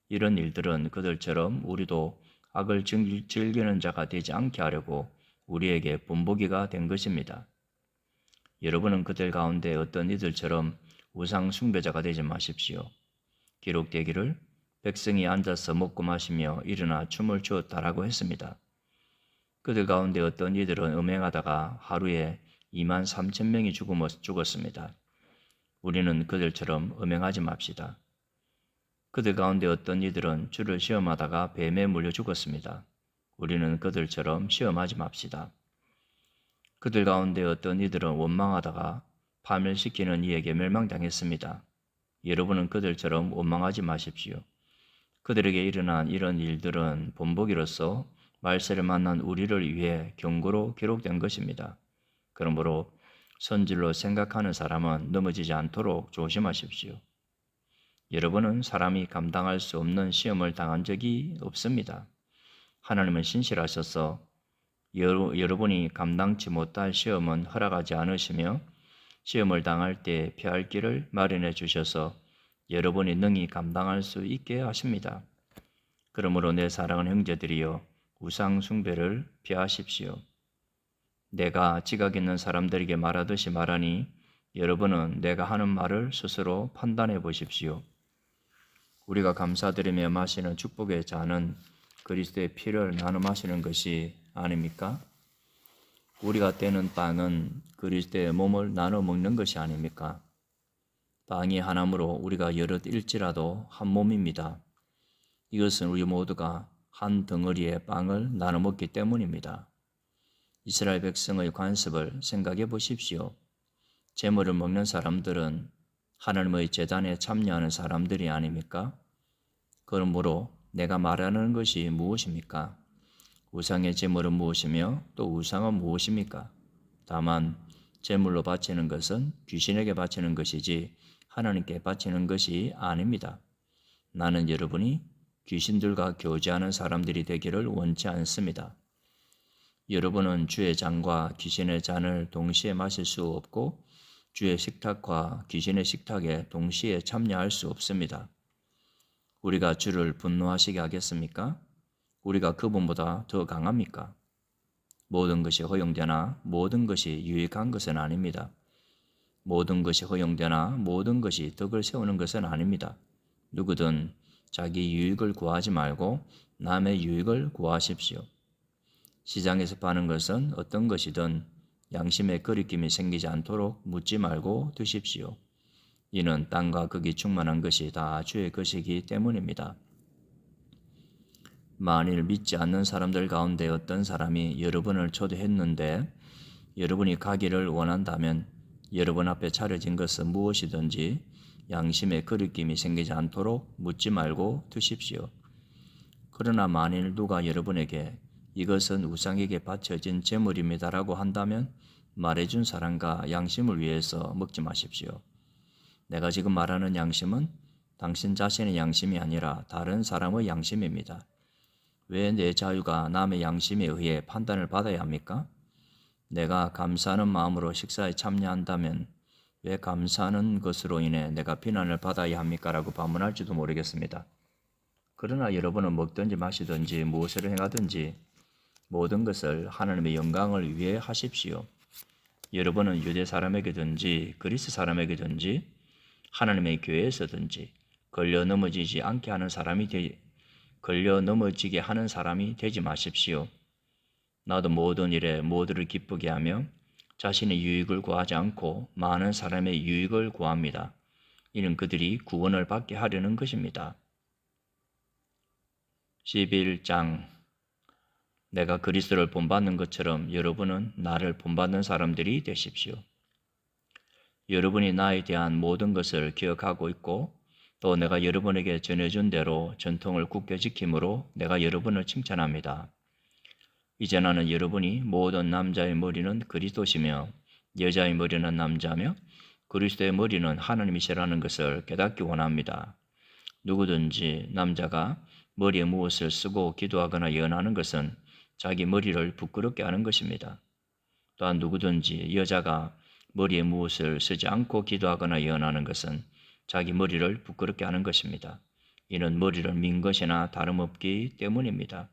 A: 이런 일들은 그들처럼 우리도 악을 즐기는 자가 되지 않게 하려고 우리에게 본보기가 된 것입니다. 여러분은 그들 가운데 어떤 이들처럼 우상 숭배자가 되지 마십시오. 기록되기를 백성이 앉아서 먹고 마시며 일어나 춤을 추었다라고 했습니다. 그들 가운데 어떤 이들은 음행하다가 하루에 23,000명이 죽었습니다. 우리는 그들처럼 음행하지 맙시다. 그들 가운데 어떤 이들은 주를 시험하다가 뱀에 물려 죽었습니다. 우리는 그들처럼 시험하지 맙시다. 그들 가운데 어떤 이들은 원망하다가 파멸시키는 이에게 멸망당했습니다. 여러분은 그들처럼 원망하지 마십시오. 그들에게 일어난 이런 일들은 본보기로서 말세를 만난 우리를 위해 경고로 기록된 것입니다. 그러므로 선질로 생각하는 사람은 넘어지지 않도록 조심하십시오. 여러분은 사람이 감당할 수 없는 시험을 당한 적이 없습니다. 하나님은 신실하셔서 여러분이 감당치 못할 시험은 허락하지 않으시며 시험을 당할 때 피할 길을 마련해 주셔서 여러분이 능히 감당할 수 있게 하십니다. 그러므로 내 사랑하는 형제들이여 우상 숭배를 피하십시오. 내가 지각 있는 사람들에게 말하듯이 말하니 여러분은 내가 하는 말을 스스로 판단해 보십시오. 우리가 감사드리며 마시는 축복의 잔은 그리스도의 피를 나눠 마시는 것이 아닙니까? 우리가 떼는 빵은 그리스도의 몸을 나눠 먹는 것이 아닙니까? 빵이 하나므로 우리가 여럿일지라도 한 몸입니다. 이것은 우리 모두가 한 덩어리의 빵을 나눠 먹기 때문입니다. 이스라엘 백성의 관습을 생각해 보십시오. 제물을 먹는 사람들은 하나님의 제단에 참여하는 사람들이 아닙니까? 그러므로 내가 말하는 것이 무엇입니까? 우상의 제물은 무엇이며 또 우상은 무엇입니까? 다만 제물로 바치는 것은 귀신에게 바치는 것이지 하나님께 바치는 것이 아닙니다. 나는 여러분이 귀신들과 교제하는 사람들이 되기를 원치 않습니다. 여러분은 주의 잔과 귀신의 잔을 동시에 마실 수 없고 주의 식탁과 귀신의 식탁에 동시에 참여할 수 없습니다. 우리가 주를 분노하시게 하겠습니까? 우리가 그분보다 더 강합니까? 모든 것이 허용되나 모든 것이 유익한 것은 아닙니다. 모든 것이 허용되나 모든 것이 덕을 세우는 것은 아닙니다. 누구든 자기 유익을 구하지 말고 남의 유익을 구하십시오. 시장에서 파는 것은 어떤 것이든 양심의 거리낌이 생기지 않도록 묻지 말고 드십시오. 이는 땅과 극이 충만한 것이 다 주의 것이기 때문입니다. 만일 믿지 않는 사람들 가운데 어떤 사람이 여러분을 초대했는데 여러분이 가기를 원한다면 여러분 앞에 차려진 것은 무엇이든지 양심의 거리낌이 생기지 않도록 묻지 말고 드십시오. 그러나 만일 누가 여러분에게 이것은 우상에게 바쳐진 제물입니다라고 한다면 말해준 사람과 양심을 위해서 먹지 마십시오. 내가 지금 말하는 양심은 당신 자신의 양심이 아니라 다른 사람의 양심입니다. 왜 내 자유가 남의 양심에 의해 판단을 받아야 합니까? 내가 감사하는 마음으로 식사에 참여한다면 왜 감사하는 것으로 인해 내가 비난을 받아야 합니까? 라고 반문할지도 모르겠습니다. 그러나 여러분은 먹든지 마시든지 무엇을 행하든지 모든 것을 하나님의 영광을 위해 하십시오. 여러분은 유대 사람에게든지 그리스 사람에게든지 하나님의 교회에서든지 걸려 넘어지게 하는 사람이 되지 마십시오. 나도 모든 일에 모두를 기쁘게 하며 자신의 유익을 구하지 않고 많은 사람의 유익을 구합니다. 이는 그들이 구원을 받게 하려는 것입니다. 11장 내가 그리스도를 본받는 것처럼 여러분은 나를 본받는 사람들이 되십시오. 여러분이 나에 대한 모든 것을 기억하고 있고 또 내가 여러분에게 전해준 대로 전통을 굳게 지킴으로 내가 여러분을 칭찬합니다. 이제 나는 여러분이 모든 남자의 머리는 그리스도시며 여자의 머리는 남자며 그리스도의 머리는 하나님이시라는 것을 깨닫기 원합니다. 누구든지 남자가 머리에 무엇을 쓰고 기도하거나 예언하는 것은 자기 머리를 부끄럽게 하는 것입니다. 또한 누구든지 여자가 머리에 무엇을 쓰지 않고 기도하거나 예언하는 것은 자기 머리를 부끄럽게 하는 것입니다. 이는 머리를 민 것이나 다름없기 때문입니다.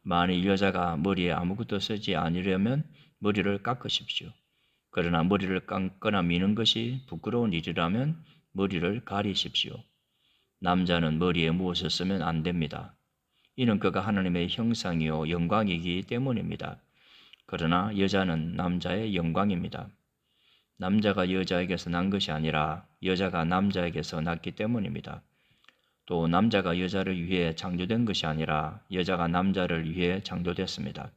A: 만일 여자가 머리에 아무것도 쓰지 않으려면 머리를 깎으십시오. 그러나 머리를 감거나 미는 것이 부끄러운 일이라면 머리를 가리십시오. 남자는 머리에 무엇을 쓰면 안 됩니다. 이는 그가 하나님의 형상이요 영광이기 때문입니다. 그러나 여자는 남자의 영광입니다. 남자가 여자에게서 난 것이 아니라 여자가 남자에게서 났기 때문입니다. 또 남자가 여자를 위해 창조된 것이 아니라 여자가 남자를 위해 창조됐습니다.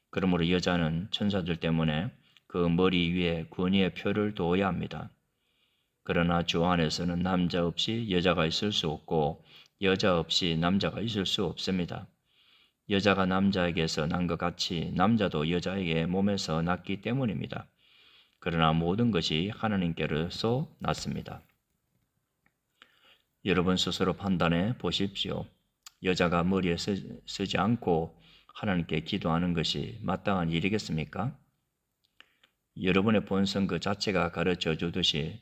A: 그러므로 여자는 천사들 때문에 그 머리 위에 권위의 표를 두어야 합니다. 그러나 주 안에서는 남자 없이 여자가 있을 수 없고 여자 없이 남자가 있을 수 없습니다. 여자가 남자에게서 난 것 같이 남자도 여자에게 몸에서 났기 때문입니다. 그러나 모든 것이 하나님께로서 났습니다. 여러분 스스로 판단해 보십시오. 여자가 머리에 쓰지 않고 하나님께 기도하는 것이 마땅한 일이겠습니까? 여러분의 본성 그 자체가 가르쳐 주듯이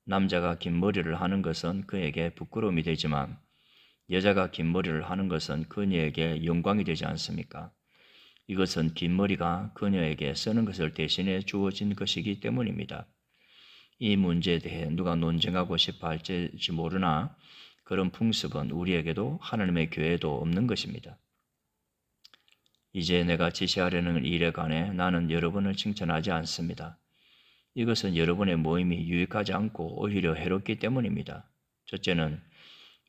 A: 남자가 긴 머리를 하는 것은 그에게 부끄러움이 되지만 여자가 긴 머리를 하는 것은 그녀에게 영광이 되지 않습니까? 이것은 긴 머리가 그녀에게 쓰는 것을 대신해 주어진 것이기 때문입니다. 이 문제에 대해 누가 논쟁하고 싶어 할지 모르나 그런 풍습은 우리에게도 하나님의 교회에도 없는 것입니다. 이제 내가 지시하려는 일에 관해 나는 여러분을 칭찬하지 않습니다. 이것은 여러분의 모임이 유익하지 않고 오히려 해롭기 때문입니다. 첫째는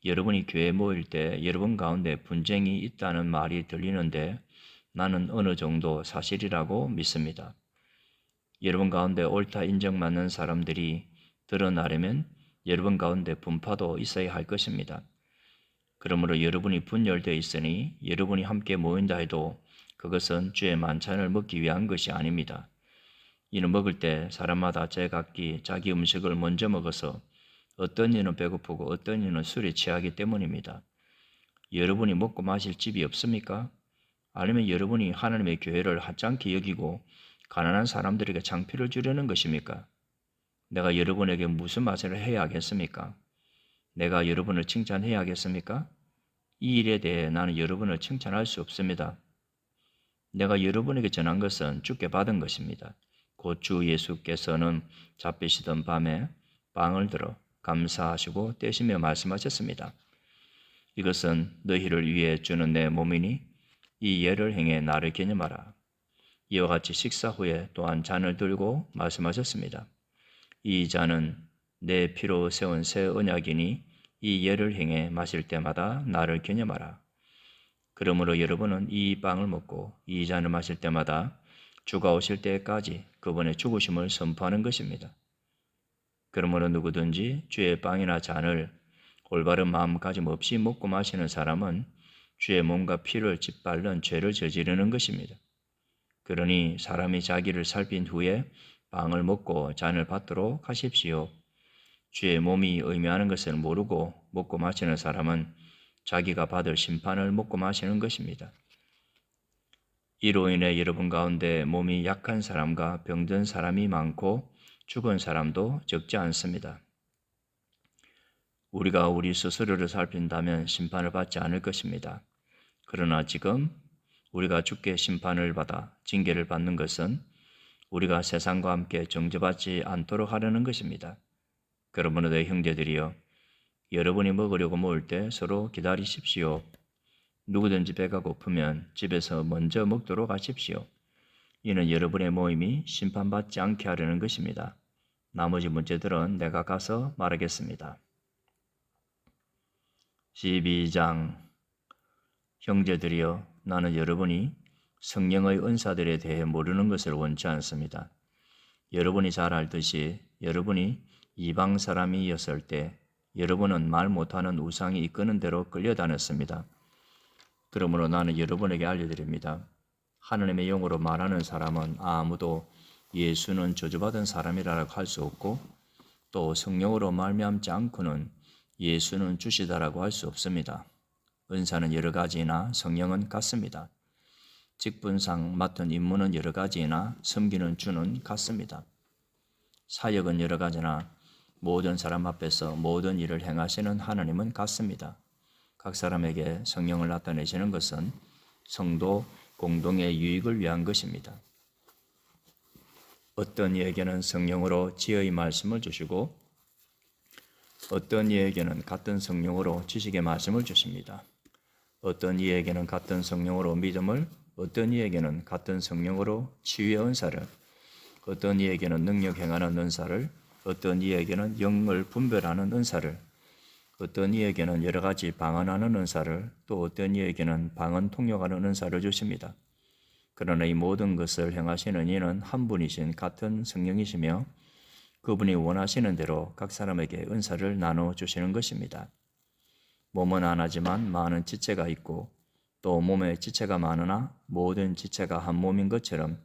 A: 여러분이 교회에 모일 때 여러분 가운데 분쟁이 있다는 말이 들리는데 나는 어느 정도 사실이라고 믿습니다. 여러분 가운데 옳다 인정받는 사람들이 드러나려면 여러분 가운데 분파도 있어야 할 것입니다. 그러므로 여러분이 분열되어 있으니 여러분이 함께 모인다 해도 그것은 주의 만찬을 먹기 위한 것이 아닙니다. 이는 먹을 때 사람마다 제각기 자기 음식을 먼저 먹어서 어떤 이는 배고프고 어떤 이는 술에 취하기 때문입니다. 여러분이 먹고 마실 집이 없습니까? 아니면 여러분이 하나님의 교회를 하찮게 여기고 가난한 사람들에게 창피를 주려는 것입니까? 내가 여러분에게 무슨 말을 해야 하겠습니까? 내가 여러분을 칭찬해야 하겠습니까? 이 일에 대해 나는 여러분을 칭찬할 수 없습니다. 내가 여러분에게 전한 것은 주께 받은 것입니다. 곧 주 예수께서는 잡히시던 밤에 빵을 들어 감사하시고 떼시며 말씀하셨습니다. 이것은 너희를 위해 주는 내 몸이니 이 예를 행해 나를 기념하라. 이와 같이 식사 후에 또한 잔을 들고 말씀하셨습니다. 이 잔은 내 피로 세운 새 언약이니 이 예를 행해 마실 때마다 나를 기념하라. 그러므로 여러분은 이 빵을 먹고 이 잔을 마실 때마다 주가 오실 때까지 그분의 죽으심을 선포하는 것입니다. 그러므로 누구든지 주의 빵이나 잔을 올바른 마음가짐 없이 먹고 마시는 사람은 주의 몸과 피를 짓밟는 죄를 저지르는 것입니다. 그러니 사람이 자기를 살핀 후에 빵을 먹고 잔을 받도록 하십시오. 주의 몸이 의미하는 것을 모르고 먹고 마시는 사람은 자기가 받을 심판을 먹고 마시는 것입니다. 이로 인해 여러분 가운데 몸이 약한 사람과 병든 사람이 많고 죽은 사람도 적지 않습니다. 우리가 우리 스스로를 살핀다면 심판을 받지 않을 것입니다. 그러나 지금 우리가 주께 심판을 받아 징계를 받는 것은 우리가 세상과 함께 정죄받지 않도록 하려는 것입니다. 그러므로 내 형제들이여, 여러분이 먹으려고 모을 때 서로 기다리십시오. 누구든지 배가 고프면 집에서 먼저 먹도록 하십시오. 이는 여러분의 모임이 심판받지 않게 하려는 것입니다. 나머지 문제들은 내가 가서 말하겠습니다. 12장. 형제들이여, 나는 여러분이 성령의 은사들에 대해 모르는 것을 원치 않습니다. 여러분이 잘 알듯이 여러분이 이방 사람이었을 때 여러분은 말 못하는 우상이 이끄는 대로 끌려다녔습니다. 그러므로 나는 여러분에게 알려드립니다. 하나님의 영으로 말하는 사람은 아무도 예수는 저주받은 사람이라고 할 수 없고 또 성령으로 말미암지 않고는 예수는 주시다라고 할 수 없습니다. 은사는 여러 가지이나 성령은 같습니다. 직분상 맡은 임무는 여러 가지이나 섬기는 주는 같습니다. 사역은 여러 가지나 모든 사람 앞에서 모든 일을 행하시는 하나님은 같습니다. 각 사람에게 성령을 나타내시는 것은 성도 공동의 유익을 위한 것입니다. 어떤 이에게는 성령으로 지혜의 말씀을 주시고 어떤 이에게는 같은 성령으로 지식의 말씀을 주십니다. 어떤 이에게는 같은 성령으로 믿음을, 어떤 이에게는 같은 성령으로 치유의 은사를, 어떤 이에게는 능력 행하는 은사를, 어떤 이에게는 영을 분별하는 은사를, 어떤 이에게는 여러 가지 방언하는 은사를, 또 어떤 이에게는 방언 통역하는 은사를 주십니다. 그러나 이 모든 것을 행하시는 이는 한 분이신 같은 성령이시며 그분이 원하시는 대로 각 사람에게 은사를 나눠 주시는 것입니다. 몸은 하나지만 많은 지체가 있고 또 몸에 지체가 많으나 모든 지체가 한 몸인 것처럼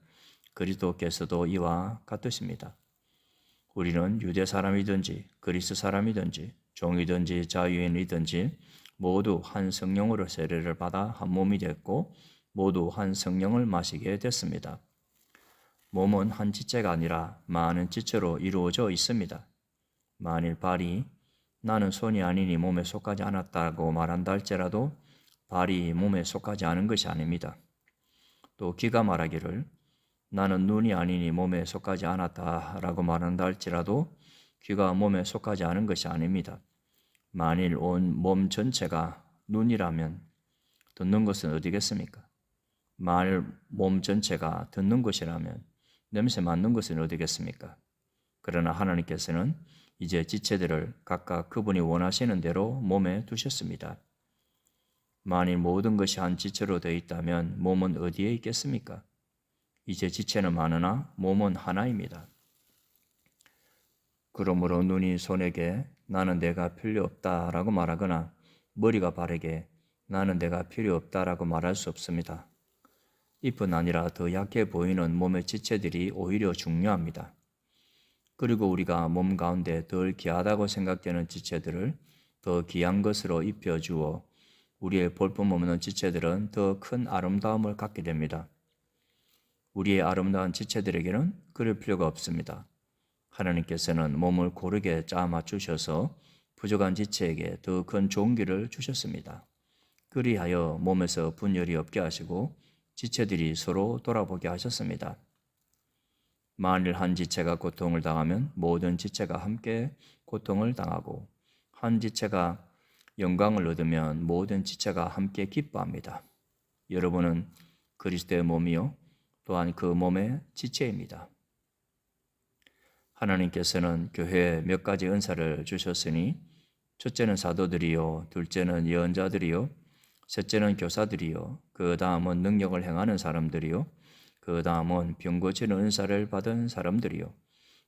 A: 그리스도께서도 이와 같으십니다. 우리는 유대 사람이든지 그리스 사람이든지 종이든지 자유인이든지 모두 한 성령으로 세례를 받아 한 몸이 됐고 모두 한 성령을 마시게 됐습니다. 몸은 한 지체가 아니라 많은 지체로 이루어져 있습니다. 만일 발이 나는 손이 아니니 몸에 속하지 않았다고 말한다 할지라도 발이 몸에 속하지 않은 것이 아닙니다. 또 귀가 말하기를 나는 눈이 아니니 몸에 속하지 않았다라고 말한다 할지라도 귀가 몸에 속하지 않은 것이 아닙니다. 만일 온 몸 전체가 눈이라면 듣는 것은 어디겠습니까? 만일 몸 전체가 듣는 것이라면 냄새 맡는 것은 어디겠습니까? 그러나 하나님께서는 이제 지체들을 각각 그분이 원하시는 대로 몸에 두셨습니다. 만일 모든 것이 한 지체로 되어 있다면 몸은 어디에 있겠습니까? 이제 지체는 많으나 몸은 하나입니다. 그러므로 눈이 손에게 나는 내가 필요 없다라고 말하거나 머리가 발에게 나는 내가 필요 없다라고 말할 수 없습니다. 이뿐 아니라 더 약해 보이는 몸의 지체들이 오히려 중요합니다. 그리고 우리가 몸 가운데 덜 귀하다고 생각되는 지체들을 더 귀한 것으로 입혀주어 우리의 볼품없는 지체들은 더 큰 아름다움을 갖게 됩니다. 우리의 아름다운 지체들에게는 그럴 필요가 없습니다. 하나님께서는 몸을 고르게 짜 맞추셔서 부족한 지체에게 더 큰 종기를 주셨습니다. 그리하여 몸에서 분열이 없게 하시고 지체들이 서로 돌아보게 하셨습니다. 만일 한 지체가 고통을 당하면 모든 지체가 함께 고통을 당하고 한 지체가 영광을 얻으면 모든 지체가 함께 기뻐합니다. 여러분은 그리스도의 몸이요 또한 그 몸의 지체입니다. 하나님께서는 교회에 몇 가지 은사를 주셨으니 첫째는 사도들이요, 둘째는 예언자들이요, 셋째는 교사들이요, 그 다음은 능력을 행하는 사람들이요, 그 다음은 병 고치는 은사를 받은 사람들이요,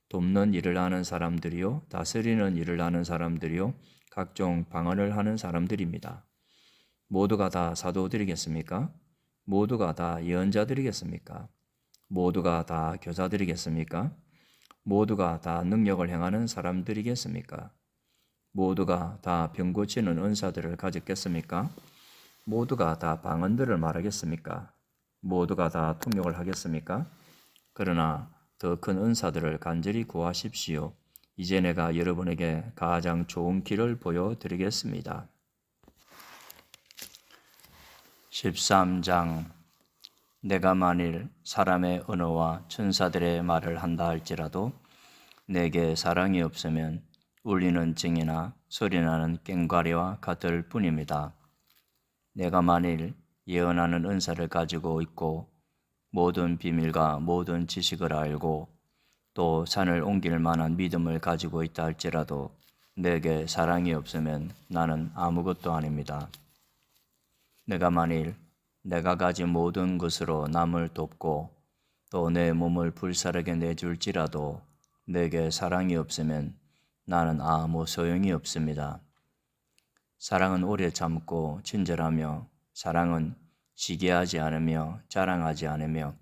A: 돕는 일을 하는 사람들이요, 다스리는 일을 하는 사람들이요, 각종 방언을 하는 사람들입니다. 모두가 다 사도들이겠습니까? 모두가 다 예언자들이겠습니까? 모두가 다 교사들이겠습니까? 모두가 다 능력을 행하는 사람들이겠습니까? 모두가 다 병 고치는 은사들을 가졌겠습니까? 모두가 다 방언들을 말하겠습니까? 모두가 다 통역을 하겠습니까? 그러나 더 큰 은사들을 간절히 구하십시오. 이제 내가 여러분에게 가장 좋은 길을 보여드리겠습니다. 13장 내가 만일 사람의 언어와 천사들의 말을 한다 할지라도 내게 사랑이 없으면 울리는 징이나 소리나는 꽹과리와 같을 뿐입니다. 내가 만일 예언하는 은사를 가지고 있고 모든 비밀과 모든 지식을 알고 또 산을 옮길 만한 믿음을 가지고 있다 할지라도 내게 사랑이 없으면 나는 아무것도 아닙니다. 내가 만일 내가 가진 모든 것으로 남을 돕고 또 내 몸을 불사르게 내줄지라도 내게 사랑이 없으면 나는 아무 소용이 없습니다. 사랑은 오래 참고 친절하며 사랑은 시기하지 않으며 자랑하지 않으며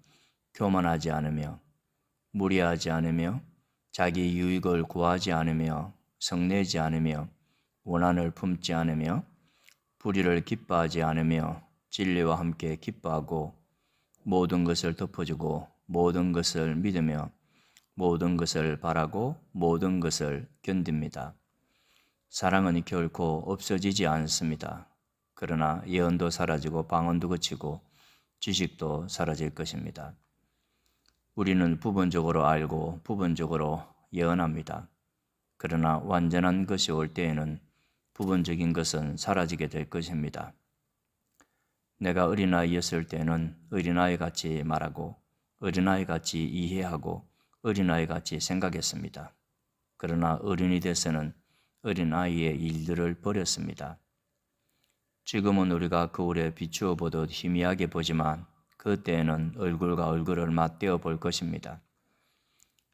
A: 교만하지 않으며 무리하지 않으며 자기 유익을 구하지 않으며 성내지 않으며 원한을 품지 않으며 불의를 기뻐하지 않으며 진리와 함께 기뻐하고 모든 것을 덮어주고 모든 것을 믿으며 모든 것을 바라고 모든 것을 견딥니다. 사랑은 결코 없어지지 않습니다. 그러나 예언도 사라지고 방언도 그치고 지식도 사라질 것입니다. 우리는 부분적으로 알고 부분적으로 예언합니다. 그러나 완전한 것이 올 때에는 부분적인 것은 사라지게 될 것입니다. 내가 어린아이였을 때는 어린아이같이 말하고 어린아이같이 이해하고 어린아이같이 생각했습니다. 그러나 어른이 돼서는 어린아이의 일들을 버렸습니다. 지금은 우리가 거울에 비추어 보듯 희미하게 보지만 그때에는 얼굴과 얼굴을 맞대어 볼 것입니다.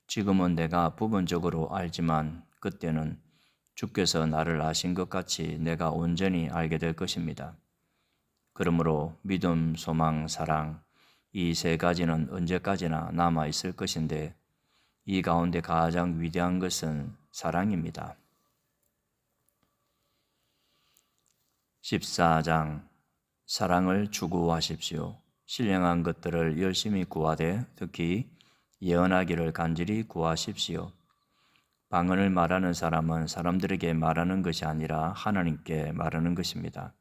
A: 지금은 내가 부분적으로 알지만 그때는 주께서 나를 아신 것 같이 내가 온전히 알게 될 것입니다. 그러므로 믿음, 소망, 사랑 이 세 가지는 언제까지나 남아 있을 것인데 이 가운데 가장 위대한 것은 사랑입니다. 14장 사랑을 추구하십시오. 신령한 것들을 열심히 구하되 특히 예언하기를 간절히 구하십시오. 방언을 말하는 사람은 사람들에게 말하는 것이 아니라 하나님께 말하는 것입니다.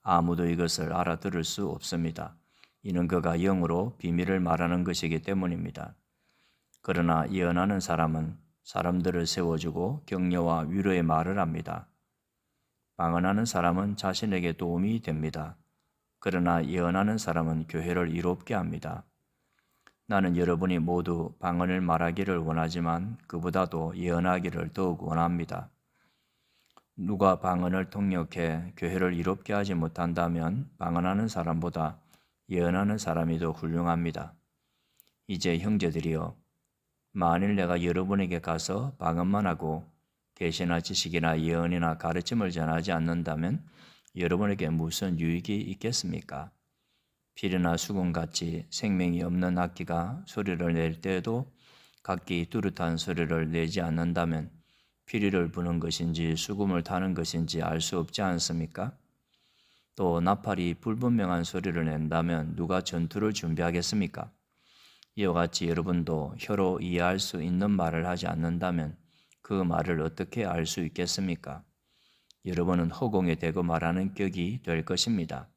A: 아무도 이것을 알아들을 수 없습니다. 이는 그가 영으로 비밀을 말하는 것이기 때문입니다. 그러나 예언하는 사람은 사람들을 세워주고 격려와 위로의 말을 합니다. 방언하는 사람은 자신에게 도움이 됩니다. 그러나 예언하는 사람은 교회를 이롭게 합니다. 나는 여러분이 모두 방언을 말하기를 원하지만 그보다도 예언하기를 더욱 원합니다. 누가 방언을 통역해 교회를 이롭게 하지 못한다면 방언하는 사람보다 예언하는 사람이 더 훌륭합니다. 이제 형제들이여, 만일 내가 여러분에게 가서 방언만 하고 계시나 지식이나 예언이나 가르침을 전하지 않는다면 여러분에게 무슨 유익이 있겠습니까? 피리나 수금같이 생명이 없는 악기가 소리를 낼 때에도 각기 뚜렷한 소리를 내지 않는다면 피리를 부는 것인지 수금을 타는 것인지 알 수 없지 않습니까? 또 나팔이 불분명한 소리를 낸다면 누가 전투를 준비하겠습니까? 이와 같이 여러분도 혀로 이해할 수 있는 말을 하지 않는다면 그 말을 어떻게 알 수 있겠습니까? 여러분은 허공에 대고 말하는 격이 될 것입니다.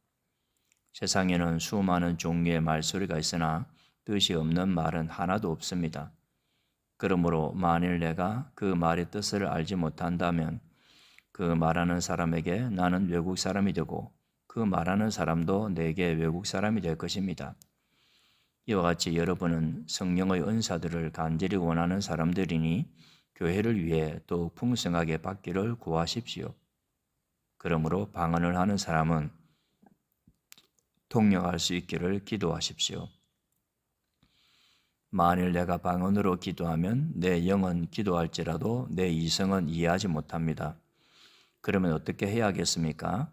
A: 세상에는 수많은 종류의 말소리가 있으나 뜻이 없는 말은 하나도 없습니다. 그러므로 만일 내가 그 말의 뜻을 알지 못한다면 그 말하는 사람에게 나는 외국 사람이 되고 그 말하는 사람도 내게 외국 사람이 될 것입니다. 이와 같이 여러분은 성령의 은사들을 간절히 원하는 사람들이니 교회를 위해 더욱 풍성하게 받기를 구하십시오. 그러므로 방언을 하는 사람은 통역할 수 있기를 기도하십시오. 만일 내가 방언으로 기도하면 내 영은 기도할지라도 내 이성은 이해하지 못합니다. 그러면 어떻게 해야겠습니까?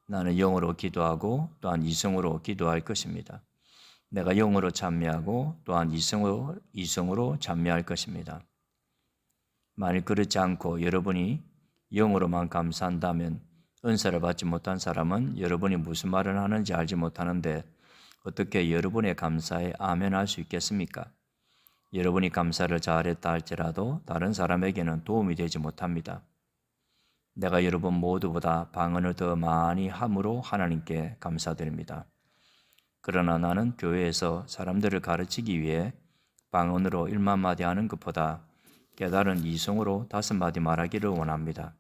A: 나는 영으로 기도하고 또한 이성으로 기도할 것입니다. 내가 영으로 찬미하고 또한 이성으로 찬미할 것입니다. 만일 그렇지 않고 여러분이 영으로만 감사한다면 은사를 받지 못한 사람은 여러분이 무슨 말을 하는지 알지 못하는데 어떻게 여러분의 감사에 아멘할 수 있겠습니까? 여러분이 감사를 잘했다 할지라도 다른 사람에게는 도움이 되지 못합니다. 내가 여러분 모두보다 방언을 더 많이 함으로 하나님께 감사드립니다. 그러나 나는 교회에서 사람들을 가르치기 위해 방언으로 1만 마디 하는 것보다 깨달은 이성으로 5마디 말하기를 원합니다.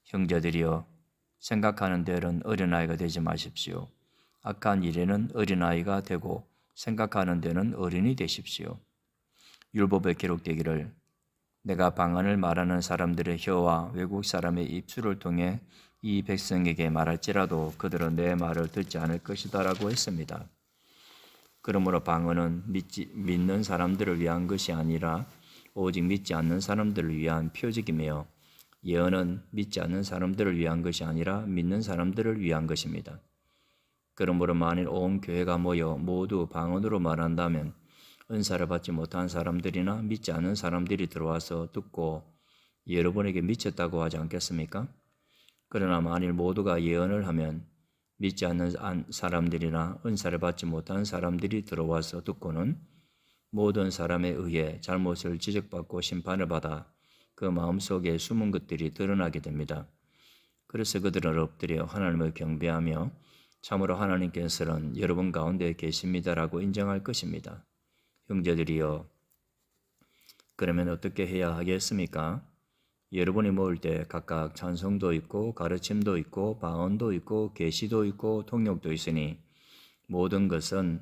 A: 형제들이여, 생각하는 데는 어린아이가 되지 마십시오. 악한 일에는 어린아이가 되고 생각하는 데는 어린이 되십시오. 율법에 기록되기를 내가 방언을 말하는 사람들의 혀와 외국 사람의 입술을 통해 이 백성에게 말할지라도 그들은 내 말을 듣지 않을 것이다 라고 했습니다. 그러므로 방언은 믿는 사람들을 위한 것이 아니라 오직 믿지 않는 사람들을 위한 표적이며 예언은 믿지 않는 사람들을 위한 것이 아니라 믿는 사람들을 위한 것입니다. 그러므로 만일 온 교회가 모여 모두 방언으로 말한다면 은사를 받지 못한 사람들이나 믿지 않는 사람들이 들어와서 듣고 여러분에게 미쳤다고 하지 않겠습니까? 그러나 만일 모두가 예언을 하면 믿지 않는 사람들이나 은사를 받지 못한 사람들이 들어와서 듣고는 모든 사람에 의해 잘못을 지적받고 심판을 받아 그 마음속에 숨은 것들이 드러나게 됩니다. 그래서 그들은 엎드려 하나님을 경배하며 참으로 하나님께서는 여러분 가운데 계십니다라고 인정할 것입니다. 형제들이여, 그러면 어떻게 해야 하겠습니까? 여러분이 모일 때 각각 찬송도 있고 가르침도 있고 방언도 있고 계시도 있고 통역도 있으니 모든 것은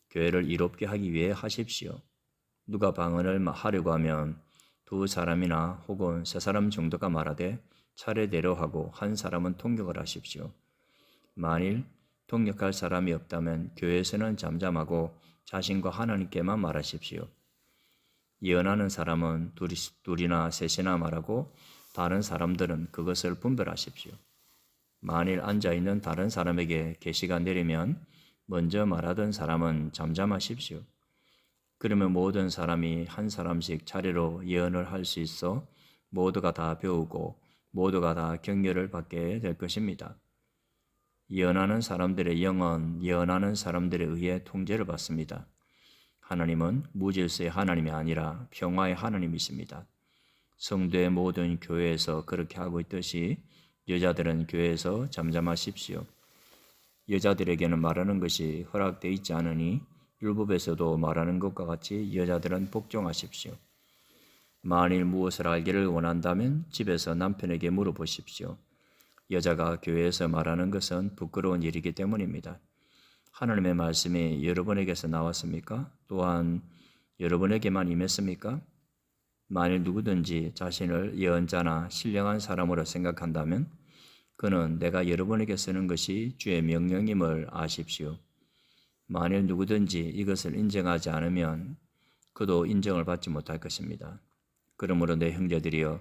A: 교회를 이롭게 하기 위해 하십시오. 누가 방언을 하려고 하면 2사람이나 혹은 3사람 정도가 말하되 차례대로 하고 한 사람은 통역을 하십시오. 만일 통역할 사람이 없다면 교회에서는 잠잠하고 자신과 하나님께만 말하십시오. 예언하는 사람은 둘이나 셋이나 말하고 다른 사람들은 그것을 분별하십시오. 만일 앉아있는 다른 사람에게 계시가 내리면 먼저 말하던 사람은 잠잠하십시오. 그러면 모든 사람이 한 사람씩 차례로 예언을 할 수 있어 모두가 다 배우고 모두가 다 격려를 받게 될 것입니다. 예언하는 사람들의 영은 예언하는 사람들에 의해 통제를 받습니다. 하나님은 무질서의 하나님이 아니라 평화의 하나님이십니다. 성도의 모든 교회에서 그렇게 하고 있듯이 여자들은 교회에서 잠잠하십시오. 여자들에게는 말하는 것이 허락되어 있지 않으니 율법에서도 말하는 것과 같이 여자들은 복종하십시오. 만일 무엇을 알기를 원한다면 집에서 남편에게 물어보십시오. 여자가 교회에서 말하는 것은 부끄러운 일이기 때문입니다. 하나님의 말씀이 여러분에게서 나왔습니까? 또한 여러분에게만 임했습니까? 만일 누구든지 자신을 예언자나 신령한 사람으로 생각한다면 그는 내가 여러분에게 쓰는 것이 주의 명령임을 아십시오. 만일 누구든지 이것을 인정하지 않으면 그도 인정을 받지 못할 것입니다. 그러므로 내 형제들이여,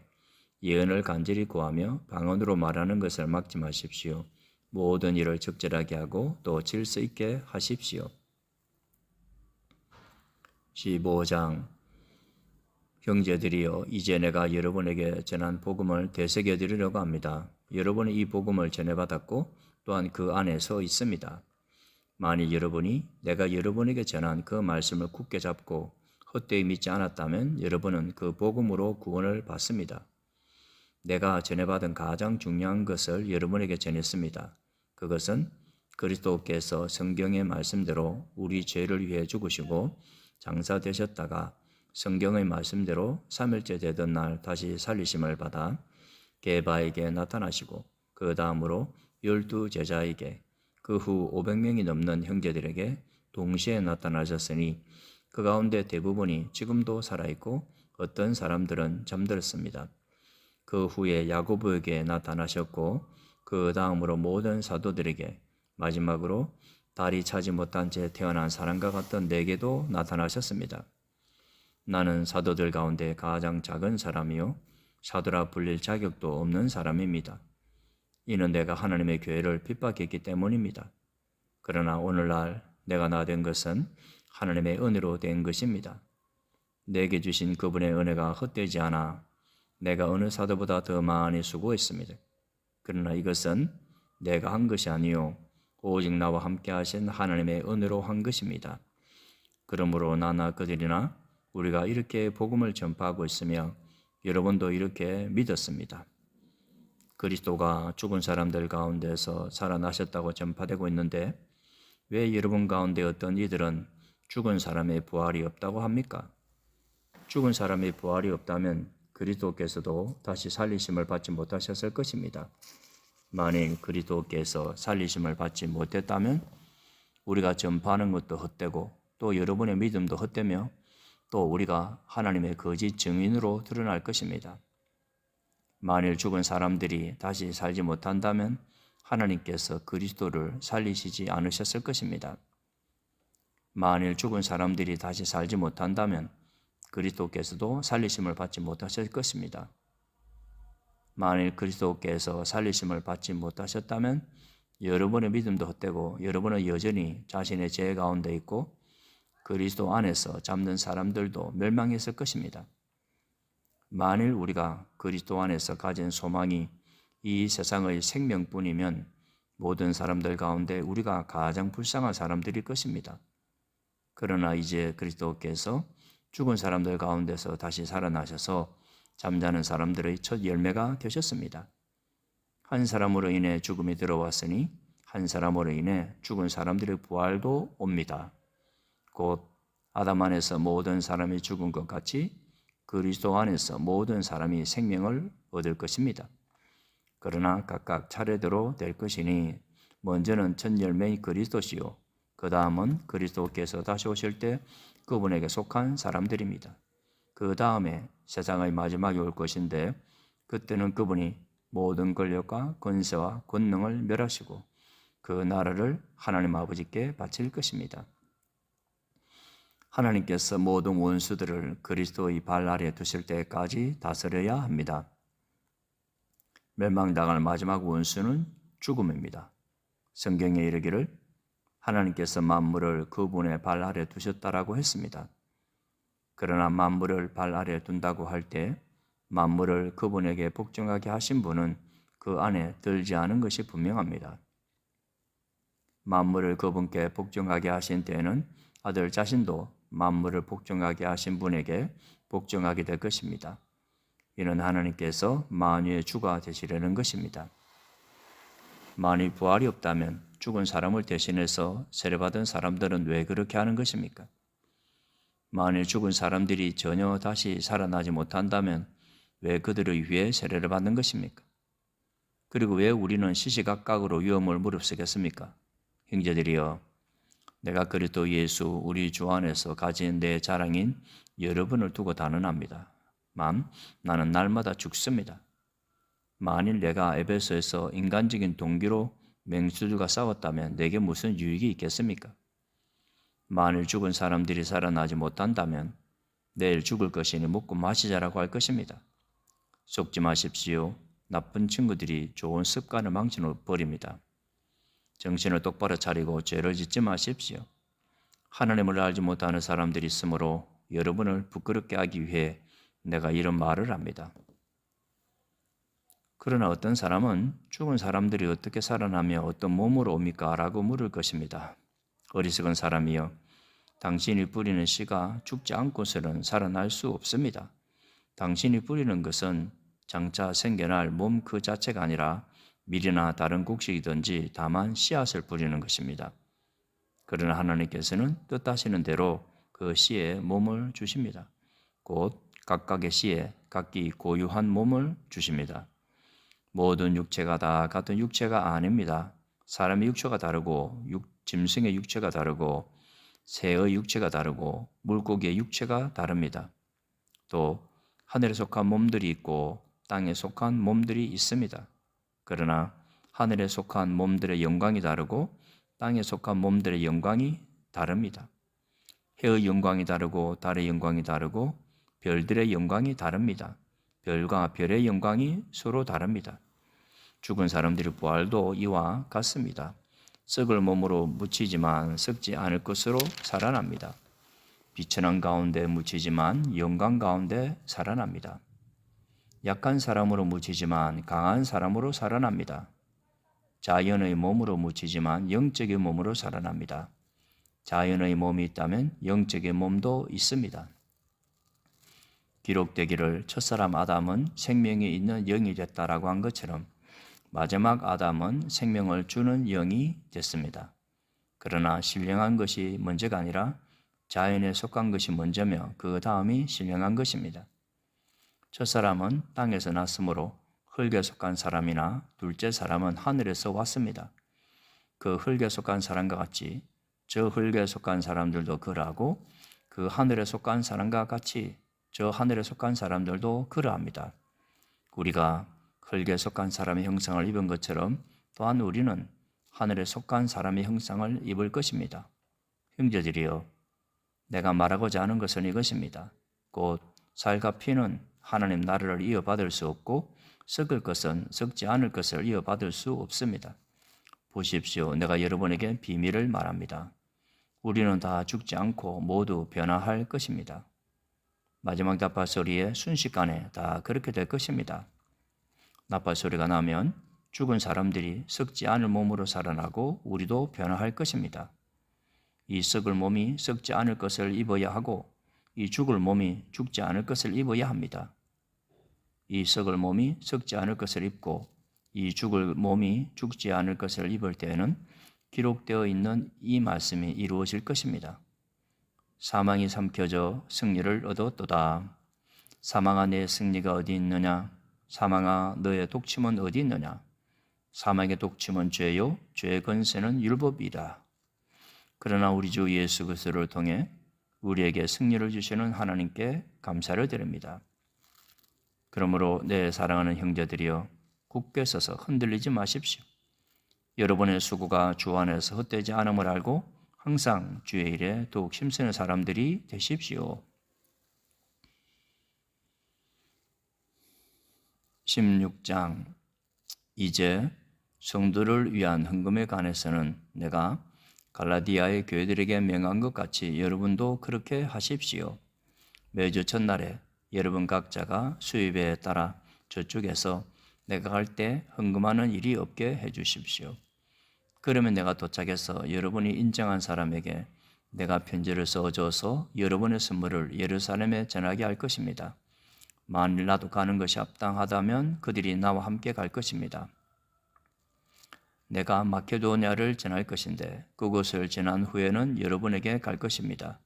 A: 예언을 간절히 구하며 방언으로 말하는 것을 막지 마십시오. 모든 일을 적절하게 하고 또 질서 있게 하십시오. 15장 형제들이여, 이제 내가 여러분에게 전한 복음을 되새겨 드리려고 합니다. 여러분이 이 복음을 전해받았고 또한 그 안에 서 있습니다. 만일 여러분이 내가 여러분에게 전한 그 말씀을 굳게 잡고 헛되이 믿지 않았다면 여러분은 그 복음으로 구원을 받습니다. 내가 전해받은 가장 중요한 것을 여러분에게 전했습니다. 그것은 그리스도께서 성경의 말씀대로 우리 죄를 위해 죽으시고 장사되셨다가 성경의 말씀대로 3일째 되던 날 다시 살리심을 받아 게바에게 나타나시고 그 다음으로 12 제자에게 그 후 500명이 넘는 형제들에게 동시에 나타나셨으니 그 가운데 대부분이 지금도 살아있고 어떤 사람들은 잠들었습니다. 그 후에 야고보에게 나타나셨고 그 다음으로 모든 사도들에게 마지막으로 달이 차지 못한 채 태어난 사람과 같던 내게도 나타나셨습니다. 나는 사도들 가운데 가장 작은 사람이요 사도라 불릴 자격도 없는 사람입니다. 이는 내가 하나님의 교회를 핍박했기 때문입니다. 그러나 오늘날 내가 나 된 것은 하나님의 은혜로 된 것입니다. 내게 주신 그분의 은혜가 헛되지 않아 내가 어느 사도보다 더 많이 수고했습니다. 그러나 이것은 내가 한 것이 아니요 오직 나와 함께 하신 하나님의 은혜로 한 것입니다. 그러므로 나나 그들이나 우리가 이렇게 복음을 전파하고 있으며 여러분도 이렇게 믿었습니다. 그리스도가 죽은 사람들 가운데서 살아나셨다고 전파되고 있는데 왜 여러분 가운데 어떤 이들은 죽은 사람의 부활이 없다고 합니까? 죽은 사람의 부활이 없다면 그리스도께서도 다시 살리심을 받지 못하셨을 것입니다. 만일 그리스도께서 살리심을 받지 못했다면 우리가 전파하는 것도 헛되고 또 여러분의 믿음도 헛되며 또 우리가 하나님의 거짓 증인으로 드러날 것입니다. 만일 죽은 사람들이 다시 살지 못한다면 하나님께서 그리스도를 살리시지 않으셨을 것입니다. 만일 죽은 사람들이 다시 살지 못한다면 그리스도께서도 살리심을 받지 못하실 것입니다. 만일 그리스도께서 살리심을 받지 못하셨다면 여러분의 믿음도 헛되고 여러분은 여전히 자신의 죄 가운데 있고 그리스도 안에서 잡는 사람들도 멸망했을 것입니다. 만일 우리가 그리스도 안에서 가진 소망이 이 세상의 생명뿐이면 모든 사람들 가운데 우리가 가장 불쌍한 사람들일 것입니다. 그러나 이제 그리스도께서 죽은 사람들 가운데서 다시 살아나셔서 잠자는 사람들의 첫 열매가 되셨습니다. 한 사람으로 인해 죽음이 들어왔으니 한 사람으로 인해 죽은 사람들의 부활도 옵니다. 곧 아담 안에서 모든 사람이 죽은 것 같이 그리스도 안에서 모든 사람이 생명을 얻을 것입니다. 그러나 각각 차례대로 될 것이니 먼저는 첫 열매인 그리스도시요 그 다음은 그리스도께서 다시 오실 때 그분에게 속한 사람들입니다. 그 다음에 세상의 마지막이 올 것인데 그때는 그분이 모든 권력과 권세와 권능을 멸하시고 그 나라를 하나님 아버지께 바칠 것입니다. 하나님께서 모든 원수들을 그리스도의 발 아래 두실 때까지 다스려야 합니다. 멸망당할 마지막 원수는 죽음입니다. 성경에 이르기를 하나님께서 만물을 그분의 발 아래 두셨다라고 했습니다. 그러나 만물을 발 아래 둔다고 할 때 만물을 그분에게 복종하게 하신 분은 그 안에 들지 않은 것이 분명합니다. 만물을 그분께 복종하게 하신 때에는 아들 자신도 만물을 복종하게 하신 분에게 복종하게 될 것입니다. 이는 하나님께서 만유의 주가 되시려는 것입니다. 만일 부활이 없다면 죽은 사람을 대신해서 세례받은 사람들은 왜 그렇게 하는 것입니까? 만일 죽은 사람들이 전혀 다시 살아나지 못한다면 왜 그들을 위해 세례를 받는 것입니까? 그리고 왜 우리는 시시각각으로 위험을 무릅쓰겠습니까? 형제들이여, 내가 그리스도 예수 우리 주 안에서 가진 내 자랑인 여러분을 두고 단언합니다. 나는 날마다 죽습니다. 만일 내가 에베소에서 인간적인 동기로 맹수들과 싸웠다면 내게 무슨 유익이 있겠습니까? 만일 죽은 사람들이 살아나지 못한다면 내일 죽을 것이니 먹고 마시자라고 할 것입니다. 속지 마십시오. 나쁜 친구들이 좋은 습관을 망쳐버립니다. 정신을 똑바로 차리고 죄를 짓지 마십시오. 하나님을 알지 못하는 사람들이 있으므로 여러분을 부끄럽게 하기 위해 내가 이런 말을 합니다. 그러나 어떤 사람은 죽은 사람들이 어떻게 살아나며 어떤 몸으로 옵니까? 라고 물을 것입니다. 어리석은 사람이여, 당신이 뿌리는 씨가 죽지 않고서는 살아날 수 없습니다. 당신이 뿌리는 것은 장차 생겨날 몸 그 자체가 아니라 밀이나 다른 곡식이든지 다만 씨앗을 뿌리는 것입니다. 그러나 하나님께서는 뜻하시는 대로 그 씨에 몸을 주십니다. 곧 각각의 씨에 각기 고유한 몸을 주십니다. 모든 육체가 다 같은 육체가 아닙니다. 사람의 육체가 다르고 짐승의 육체가 다르고 새의 육체가 다르고 물고기의 육체가 다릅니다. 또 하늘에 속한 몸들이 있고 땅에 속한 몸들이 있습니다. 그러나 하늘에 속한 몸들의 영광이 다르고 땅에 속한 몸들의 영광이 다릅니다. 해의 영광이 다르고 달의 영광이 다르고 별들의 영광이 다릅니다. 별과 별의 영광이 서로 다릅니다. 죽은 사람들의 부활도 이와 같습니다. 썩을 몸으로 묻히지만 썩지 않을 것으로 살아납니다. 비천한 가운데 묻히지만 영광 가운데 살아납니다. 약한 사람으로 묻히지만 강한 사람으로 살아납니다. 자연의 몸으로 묻히지만 영적인 몸으로 살아납니다. 자연의 몸이 있다면 영적인 몸도 있습니다. 기록되기를 첫사람 아담은 생명이 있는 영이 됐다라고 한 것처럼 마지막 아담은 생명을 주는 영이 됐습니다. 그러나 신령한 것이 먼저가 아니라 자연에 속한 것이 먼저며 그 다음이 신령한 것입니다. 첫사람은 땅에서 났으므로 흙에 속한 사람이나 둘째 사람은 하늘에서 왔습니다. 그 흙에 속한 사람과 같이 저 흙에 속한 사람들도 그러하고 그 하늘에 속한 사람과 같이 저 하늘에 속한 사람들도 그러합니다. 우리가 흙에 속한 사람의 형상을 입은 것처럼 또한 우리는 하늘에 속한 사람의 형상을 입을 것입니다. 형제들이여, 내가 말하고자 하는 것은 이것입니다. 곧 살과 피는 하나님 나라를 이어받을 수 없고 썩을 것은 썩지 않을 것을 이어받을 수 없습니다. 보십시오. 내가 여러분에게 비밀을 말합니다. 우리는 다 죽지 않고 모두 변화할 것입니다. 마지막 나팔소리에 순식간에 다 그렇게 될 것입니다. 나팔소리가 나면 죽은 사람들이 썩지 않을 몸으로 살아나고 우리도 변화할 것입니다. 이 썩을 몸이 썩지 않을 것을 입어야 하고 이 죽을 몸이 죽지 않을 것을 입어야 합니다. 이 썩을 몸이 썩지 않을 것을 입고 이 죽을 몸이 죽지 않을 것을 입을 때에는 기록되어 있는 이 말씀이 이루어질 것입니다. 사망이 삼켜져 승리를 얻었도다. 사망아, 내 승리가 어디 있느냐? 사망아, 너의 독침은 어디 있느냐? 사망의 독침은 죄요, 죄의 권세는 율법이다. 그러나 우리 주 예수 그리스도를 통해 우리에게 승리를 주시는 하나님께 감사를 드립니다. 그러므로 내 사랑하는 형제들이여, 굳게 서서 흔들리지 마십시오. 여러분의 수고가 주 안에서 헛되지 않음을 알고 항상 주의 일에 더욱 힘쓰는 사람들이 되십시오. 16장. 이제 성도를 위한 헌금에 관해서는 내가 갈라디아의 교회들에게 명한 것 같이 여러분도 그렇게 하십시오. 매주 첫날에 여러분 각자가 수입에 따라 저쪽에서 내가 갈 때 헌금하는 일이 없게 해 주십시오. 그러면 내가 도착해서 여러분이 인정한 사람에게 내가 편지를 써줘서 여러분의 선물을 예루살렘에 전하게 할 것입니다. 만일 나도 가는 것이 합당하다면 그들이 나와 함께 갈 것입니다. 내가 마케도냐를 지날 것인데 그곳을 지난 후에는 여러분에게 갈 것입니다.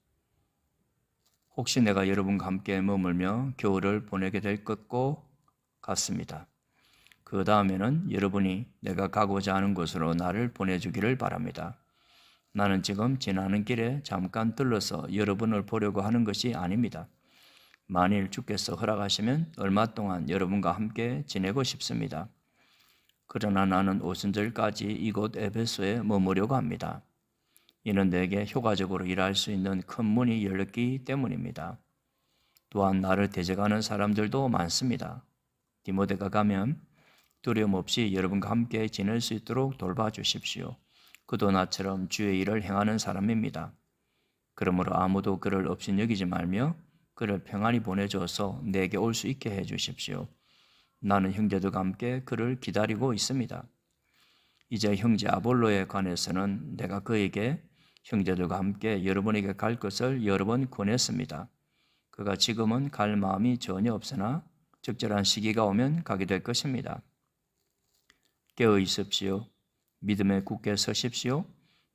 A: 혹시 내가 여러분과 함께 머물며 겨울을 보내게 될 것고 같습니다. 그 다음에는 여러분이 내가 가고자 하는 곳으로 나를 보내주기를 바랍니다. 나는 지금 지나는 길에 잠깐 들러서 여러분을 보려고 하는 것이 아닙니다. 만일 주께서 허락하시면 얼마 동안 여러분과 함께 지내고 싶습니다. 그러나 나는 오순절까지 이곳 에베소에 머무려고 합니다. 이는 내게 효과적으로 일할 수 있는 큰 문이 열렸기 때문입니다. 또한 나를 대적하는 사람들도 많습니다. 디모데가 가면 두려움 없이 여러분과 함께 지낼 수 있도록 돌봐주십시오. 그도 나처럼 주의 일을 행하는 사람입니다. 그러므로 아무도 그를 업신여기지 말며 그를 평안히 보내줘서 내게 올 수 있게 해 주십시오. 나는 형제들과 함께 그를 기다리고 있습니다. 이제 형제 아볼로에 관해서는 내가 그에게 형제들과 함께 여러분에게 갈 것을 여러 번 권했습니다. 그가 지금은 갈 마음이 전혀 없으나 적절한 시기가 오면 가게 될 것입니다. 깨어 있으십시오. 믿음에 굳게 서십시오.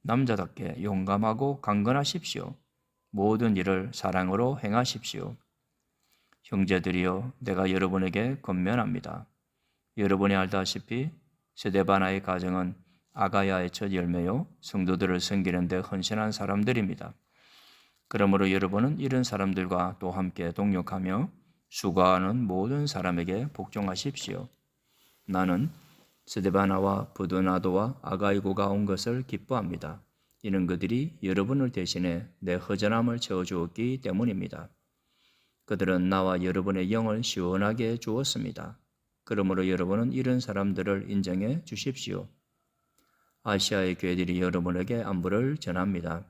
A: 남자답게 용감하고 강건하십시오. 모든 일을 사랑으로 행하십시오. 형제들이여, 내가 여러분에게 권면합니다. 여러분이 알다시피 스데바나의 가정은 아가야의 첫 열매요 성도들을 섬기는 데 헌신한 사람들입니다. 그러므로 여러분은 이런 사람들과 또 함께 동역하며 수고하는 모든 사람에게 복종하십시오. 나는 스데바나와 부도나도와 아가이고가 온 것을 기뻐합니다. 이는 그들이 여러분을 대신해 내 허전함을 채워주었기 때문입니다. 그들은 나와 여러분의 영을 시원하게 해주었습니다. 그러므로 여러분은 이런 사람들을 인정해 주십시오. 아시아의 교회들이 여러분에게 안부를 전합니다.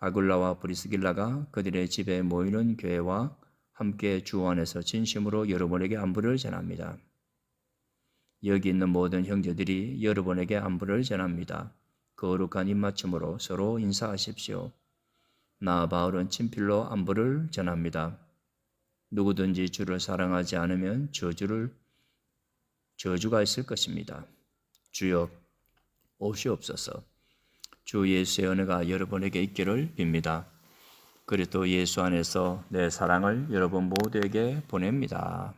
A: 아굴라와 브리스길라가 그들의 집에 모이는 교회와 함께 주 안에서 진심으로 여러분에게 안부를 전합니다. 여기 있는 모든 형제들이 여러분에게 안부를 전합니다. 거룩한 입맞춤으로 서로 인사하십시오. 나 바울은 친필로 안부를 전합니다. 누구든지 주를 사랑하지 않으면 저주가 있을 것입니다. 주여 오시옵소서. 주 예수의 은혜가 여러분에게 있기를 빕니다. 그리스도 예수 안에서 내 사랑을 여러분 모두에게 보냅니다.